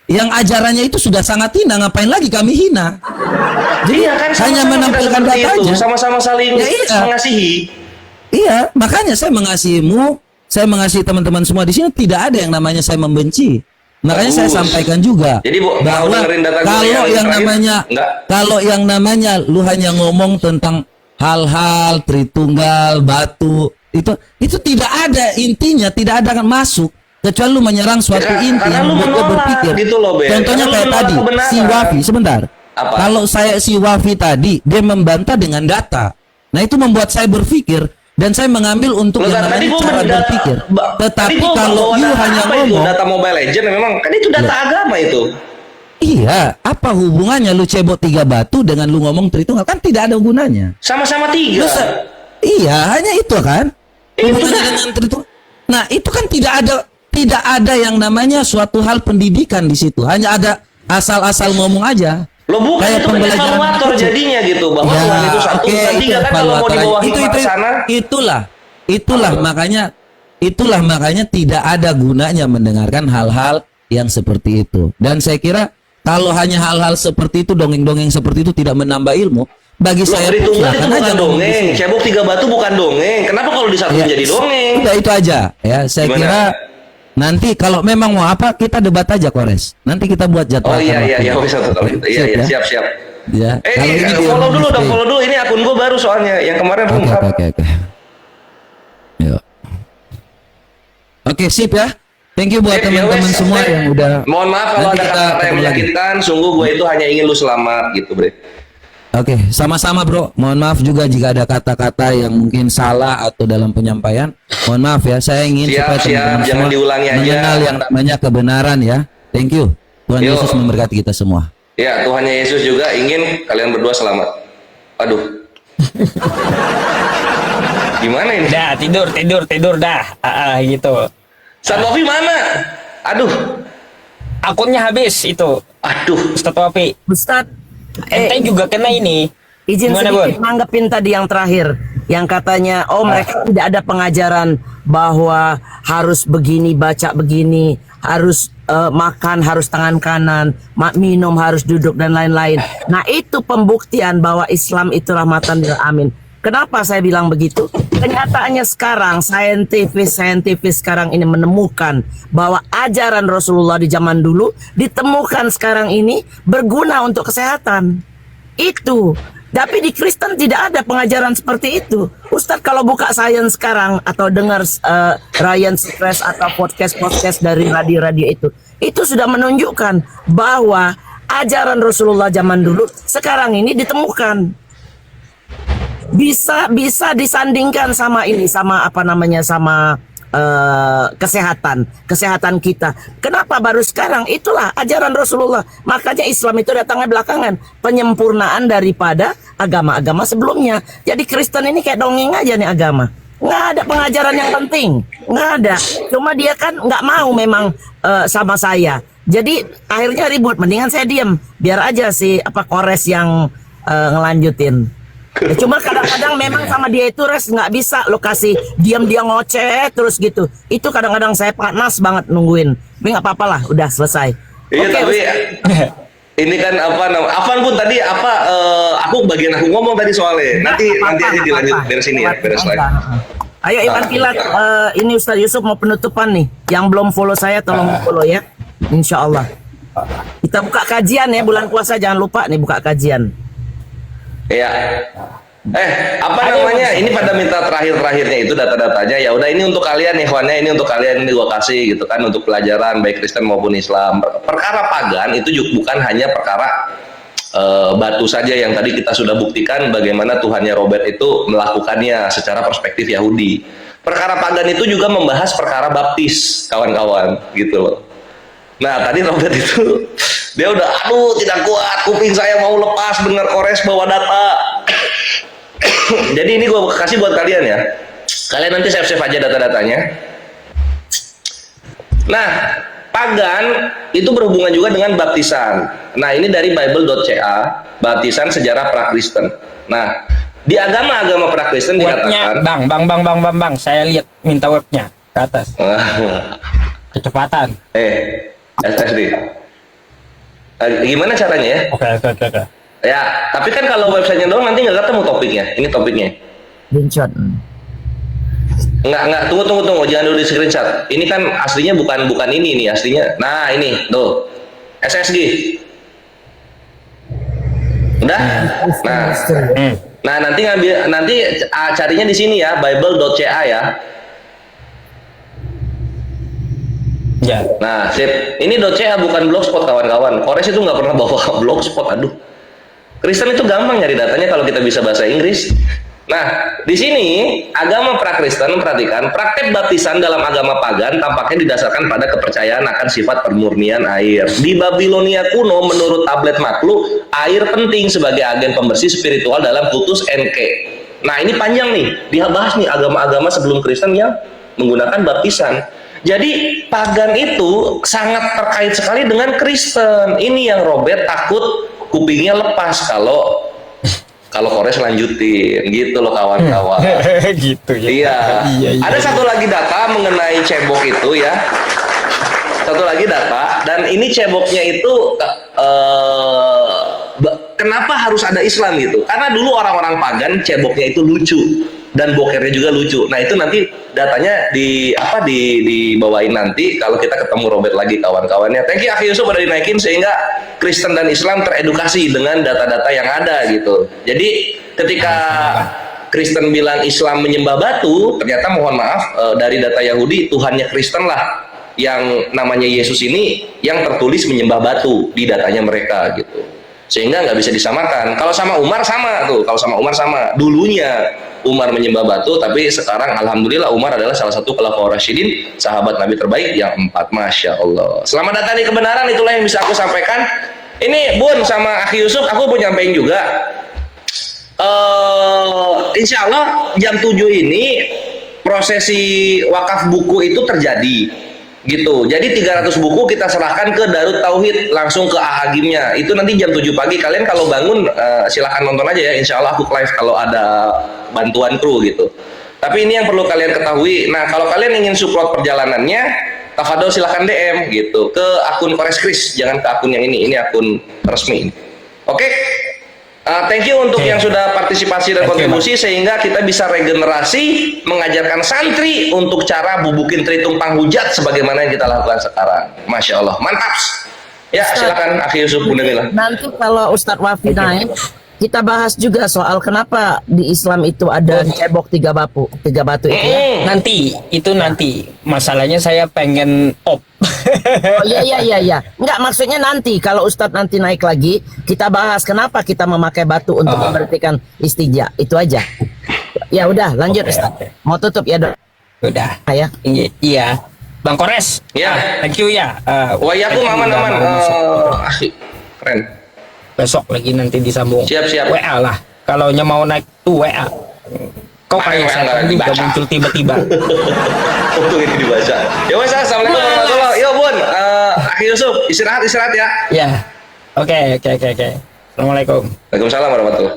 yang ajarannya itu sudah sangat hina, ngapain lagi kami hina? Jadi Iya kan, hanya sama-sama menampilkan kita seperti datanya. itu, sama-sama saling Ya, iya. mengasihi. Iya, makanya saya mengasihimu, saya mengasihi teman-teman semua di sini, tidak ada yang namanya saya membenci. Makanya saya Bagus. sampaikan juga Jadi, Bu, mau bahwa dengerin data gue kalau yang terakhir? namanya Enggak. kalau yang namanya lu hanya ngomong tentang hal-hal Tritunggal, batu, itu tidak ada intinya, tidak ada akan masuk kecuali lu menyerang suatu Ya, inti karena yang lu membuat gue menolak berpikir. gitu loh, Ben. Contohnya Karena lu kayak menolak tadi kebenaran. si Wafi, sebentar. Apa? Kalau si Wafi tadi dia membantah dengan data. Nah, itu membuat saya berpikir dan saya mengambil untuk Loh, yang tadi namanya gua cara berdata- berpikir. Tetapi tadi gua kalau bawa you data hanya apa itu? ngomong, Data Mobile Legend memang kan itu data agama itu. iya, apa hubungannya lu cebok 3 batu dengan lu ngomong Tritunggal? Kan tidak ada gunanya. Sama-sama tiga. Iya, hanya itu kan. Hubungannya dengan Tritunggal. Nah, itu kan tidak ada yang namanya suatu hal pendidikan di situ. Hanya ada asal-asal ngomong aja. Lo bukan Kayak itu kan pembelajaran evaluator kecil. jadinya gitu bahwa Ya, Tuhan itu satu oke, bukan itu tiga kan kalau mau evaluator dibawa aja. hikmah ke sana. Itulah makanya tidak ada gunanya mendengarkan hal-hal yang seperti itu. Dan saya kira kalau hanya hal-hal seperti itu, dongeng-dongeng seperti itu tidak menambah ilmu, bagi Loh, saya pun Tritunggal itu silakan aja bukan ngomong di dongeng, sini. cebok 3 batu bukan dongeng. Kenapa kalau disatuin Ya, jadi dongeng? Udah itu aja ya. Saya Gimana? kira nanti kalau memang mau apa kita debat aja, Kores. Nanti kita buat jadwal. Oh iya wis kalau gitu. Iya siap. Ya. Kalau Ini di follow rumah dulu dong, stay. follow dulu. Ini akun gue baru soalnya. Yang kemarin Oke, belum. oke. Yuk. Oke, sip ya. Thank you buat teman-teman semua yang udah. Mohon maaf kalau Nanti ada kita kata-kata yang ketemu lagi. menyakitkan. Sungguh gue itu hanya ingin lu selamat gitu, Bre. Oke, sama-sama bro. Mohon maaf juga jika ada kata-kata yang mungkin salah atau dalam penyampaian. Mohon maaf ya. Saya ingin Siap, supaya teman-teman jangan semua diulangi aja. mengenal yang namanya kebenaran ya. Thank you. Tuhan Yo. Yesus memberkati kita semua. Ya, Tuhannya Yesus juga ingin kalian berdua selamat. Aduh. Gimana ini? Dah tidur dah. Gitu. Ustaz Wafi mana? Aduh. Akunnya habis itu. Aduh. Ustaz Wafi. Ustaz, Ente juga kena ini. izin Gimana, sedikit Bun? nanggepin tadi yang terakhir, yang katanya mereka tidak ada pengajaran bahwa harus begini, baca begini, harus makan harus tangan kanan, minum harus duduk dan lain-lain. Nah, itu pembuktian bahwa Islam itu rahmatan lil alamin. Kenapa saya bilang begitu? Kenyataannya sekarang saintifis sekarang ini menemukan bahwa ajaran Rasulullah di zaman dulu ditemukan sekarang ini berguna untuk kesehatan. Itu. Tapi di Kristen tidak ada pengajaran seperti itu. Ustadz kalau buka sains sekarang atau dengar Ryan Seacrest atau podcast dari radio-radio itu sudah menunjukkan bahwa ajaran Rasulullah zaman dulu sekarang ini ditemukan. Bisa disandingkan sama ini, sama apa namanya, sama kesehatan kita. Kenapa baru sekarang? Itulah ajaran Rasulullah. Makanya Islam itu datangnya belakangan, penyempurnaan daripada agama-agama sebelumnya. Jadi Kristen ini kayak dongeng aja nih agama. Nggak ada pengajaran yang penting, nggak ada. Cuma dia kan nggak mau memang sama saya. Jadi akhirnya ribut. Mendingan saya diem, biar aja si Kores yang ngelanjutin. Ya, cuma kadang-kadang memang sama dia itu nggak bisa lo kasih diam, dia ngoceh terus gitu. Itu kadang-kadang saya panas banget nungguin. Tapi nggak apa-apa lah, udah selesai. Iya, tapi ini kan Afan pun tadi aku bagian aku ngomong tadi soalnya. Nanti aja dilanjut dari sini ya, beres lagi. Ayo Iwan Pilat, ini Ustaz Yusuf mau penutupan nih. Yang belum follow saya tolong follow ya. Insya Allah. Kita buka kajian ya, bulan puasa jangan lupa nih buka kajian. Iya. Apa namanya? Ini pada minta terakhirnya itu data-datanya. Ya udah, ini untuk kalian nih, Ikhwannya, ini untuk kalian, ini gua kasih gitu kan, untuk pelajaran baik Kristen maupun Islam. Perkara pagan itu juga bukan hanya perkara batu saja yang tadi kita sudah buktikan bagaimana Tuhannya Robert itu melakukannya secara perspektif Yahudi. Perkara pagan itu juga membahas perkara baptis, kawan-kawan, gitu loh. Nah, tadi Robert itu dia udah, aduh tidak kuat, kuping saya mau lepas dengar Kores bawa data. Jadi ini gue kasih buat kalian ya. Kalian nanti save aja data-datanya. Nah, pagan itu berhubungan juga dengan baptisan. Nah, ini dari bible.ca, baptisan sejarah pra-Kristen. Nah, di agama-agama pra-Kristen dikatakan, Bang, saya lihat minta webnya ke atas. Kecepatan. SSD. Gimana caranya ya? Oke. Ya, tapi kan kalau websitenya doang nanti nggak ketemu topiknya. Ini topiknya. Screenshot. Nggak, tunggu, jangan dulu di screenshot. Ini kan aslinya bukan ini nih aslinya. Nah, ini, tuh. SSG. Udah? Nah, nanti carinya di sini ya, bible.ca ya. Ya. Nah, sip. Ini .ca bukan blogspot, kawan-kawan. Kores itu nggak pernah bawa blogspot, aduh. Kristen itu gampang nyari datanya kalau kita bisa bahasa Inggris. Nah, di sini agama pra-Kristen, perhatikan, praktek baptisan dalam agama pagan tampaknya didasarkan pada kepercayaan akan sifat permurnian air. Di Babilonia kuno, menurut tablet makhluk, air penting sebagai agen pembersih spiritual dalam kultus Enke. Nah, ini panjang nih, dia bahas nih agama-agama sebelum Kristen yang menggunakan baptisan. Jadi pagan itu sangat terkait sekali dengan Kristen. Ini yang Robert takut kupingnya lepas kalau Kores lanjutin, gitu loh kawan-kawan. Gitu ya. Iya. Ada satu lagi data mengenai cebok itu ya. Satu lagi data, dan ini ceboknya itu kenapa harus ada Islam gitu? Karena dulu orang-orang pagan ceboknya itu lucu dan bokernya juga lucu. Nah, itu nanti datanya dibawain nanti kalau kita ketemu Robert lagi, kawan-kawannya. Thank you Akhi Yusuf udah dinaikin sehingga Kristen dan Islam teredukasi dengan data-data yang ada gitu. Jadi ketika Kristen bilang Islam menyembah batu, ternyata mohon maaf dari data Yahudi Tuhannya Kristen lah yang namanya Yesus ini yang tertulis menyembah batu di datanya mereka gitu. Sehingga nggak bisa disamakan. Kalau sama Umar sama tuh, dulunya Umar menyembah batu, tapi sekarang alhamdulillah Umar adalah salah satu khulafaur rasyidin, sahabat Nabi terbaik yang 4. Masya Allah. Selamat datang di kebenaran, itulah yang bisa aku sampaikan. Ini Bun sama Akhi Yusuf, aku mau nyampein juga. Insya Allah jam 7 ini prosesi wakaf buku itu terjadi. Gitu. Jadi 300 buku kita serahkan ke Darut Tauhid, langsung ke Ahagimnya. Itu nanti jam 7 pagi. Kalian kalau bangun silahkan nonton aja ya. Insya Allah aku live kalau ada bantuan kru gitu. Tapi ini yang perlu kalian ketahui. Nah, kalau kalian ingin support perjalanannya, tafadhol silahkan DM gitu ke akun Kores Kris, jangan ke akun yang ini akun resmi. Oke? Thank you untuk yang sudah partisipasi dan kontribusi sehingga kita bisa regenerasi mengajarkan santri untuk cara bubukin tritung panghujat sebagaimana yang kita lakukan sekarang. Masya Allah, mantap. Ya, silakan Akhi Yusuf Bunda Mila. Nanti kalau Ustadz Wafi naik, kita bahas juga soal kenapa di Islam itu ada cebok tiga batu itu. Nanti masalahnya saya pengen Oh iya. Enggak, maksudnya nanti kalau Ustadz nanti naik lagi, kita bahas kenapa kita memakai batu untuk memberhentikan istijah. Itu aja. Ya udah, lanjut Ustadz. Mau tutup ya, Dok? Udah. Ya. Iya. Bang Kores. Ya. Thank you ya. Wayakum aman-aman. Keren. Besok lagi nanti disambung. Siap. WA lah. Kalau mau naik tuh WA. Kau kayak saya juga muncul tiba-tiba. Untuk ini dibaca. Ya wes, assalamualaikum warahmatullahi wabarakatuh. Yo Bun, Akhi Yusuf istirahat ya. Ya. Oke. Assalamualaikum. Waalaikumsalam warahmatullahi.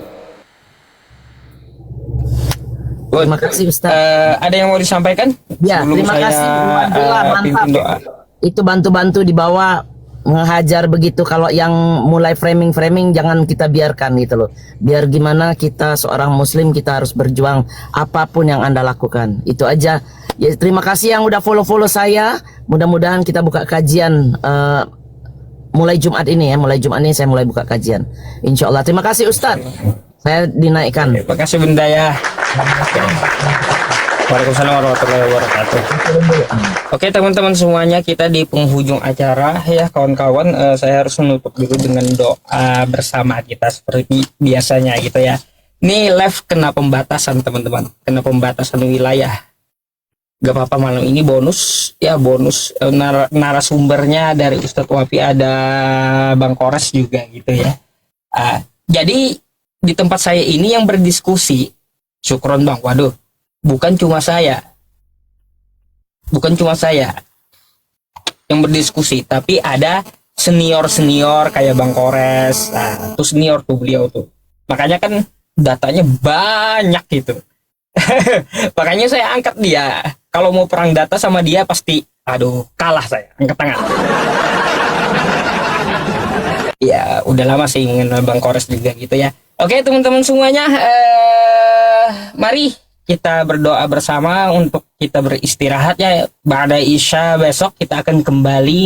Terima kasih Ustaz. Ada yang mau disampaikan? Ya, terima kasih. Alhamdulillah, mantap. Itu bantu-bantu di bawah menghajar begitu. Kalau yang mulai framing jangan kita biarkan gitu loh. Biar gimana kita seorang muslim, kita harus berjuang apapun yang Anda lakukan. Itu aja. Ya, terima kasih yang udah follow saya. Mudah-mudahan kita buka kajian mulai Jumat ini ya. Mulai Jumat ini saya mulai buka kajian. Insya Allah. Terima kasih Ustadz. Saya dinaikkan. Terima kasih Bunda ya. Waalaikumsalam warahmatullahi wabarakatuh. Oke teman-teman semuanya, kita di penghujung acara ya kawan-kawan. Saya harus menutup dulu dengan doa bersama kita seperti biasanya gitu ya. Ini live kena pembatasan teman-teman, kena pembatasan wilayah. Gak apa-apa, malam ini bonus ya, bonus narasumbernya dari Ustadz Wafi, ada Bang Kores juga gitu ya. Jadi di tempat saya ini yang berdiskusi, syukron Bang, waduh, bukan cuma saya yang berdiskusi, tapi ada senior kayak Bang Kores. Nah, tuh senior tuh beliau tuh, makanya kan datanya banyak gitu. Makanya saya angkat dia. Kalau mau perang data sama dia pasti, aduh, kalah saya, angkat tangan. Ya udah lama sih mengenal Bang Kores juga gitu ya. Oke teman-teman semuanya, mari kita berdoa bersama untuk kita beristirahat ya. Ba'da Isya besok kita akan kembali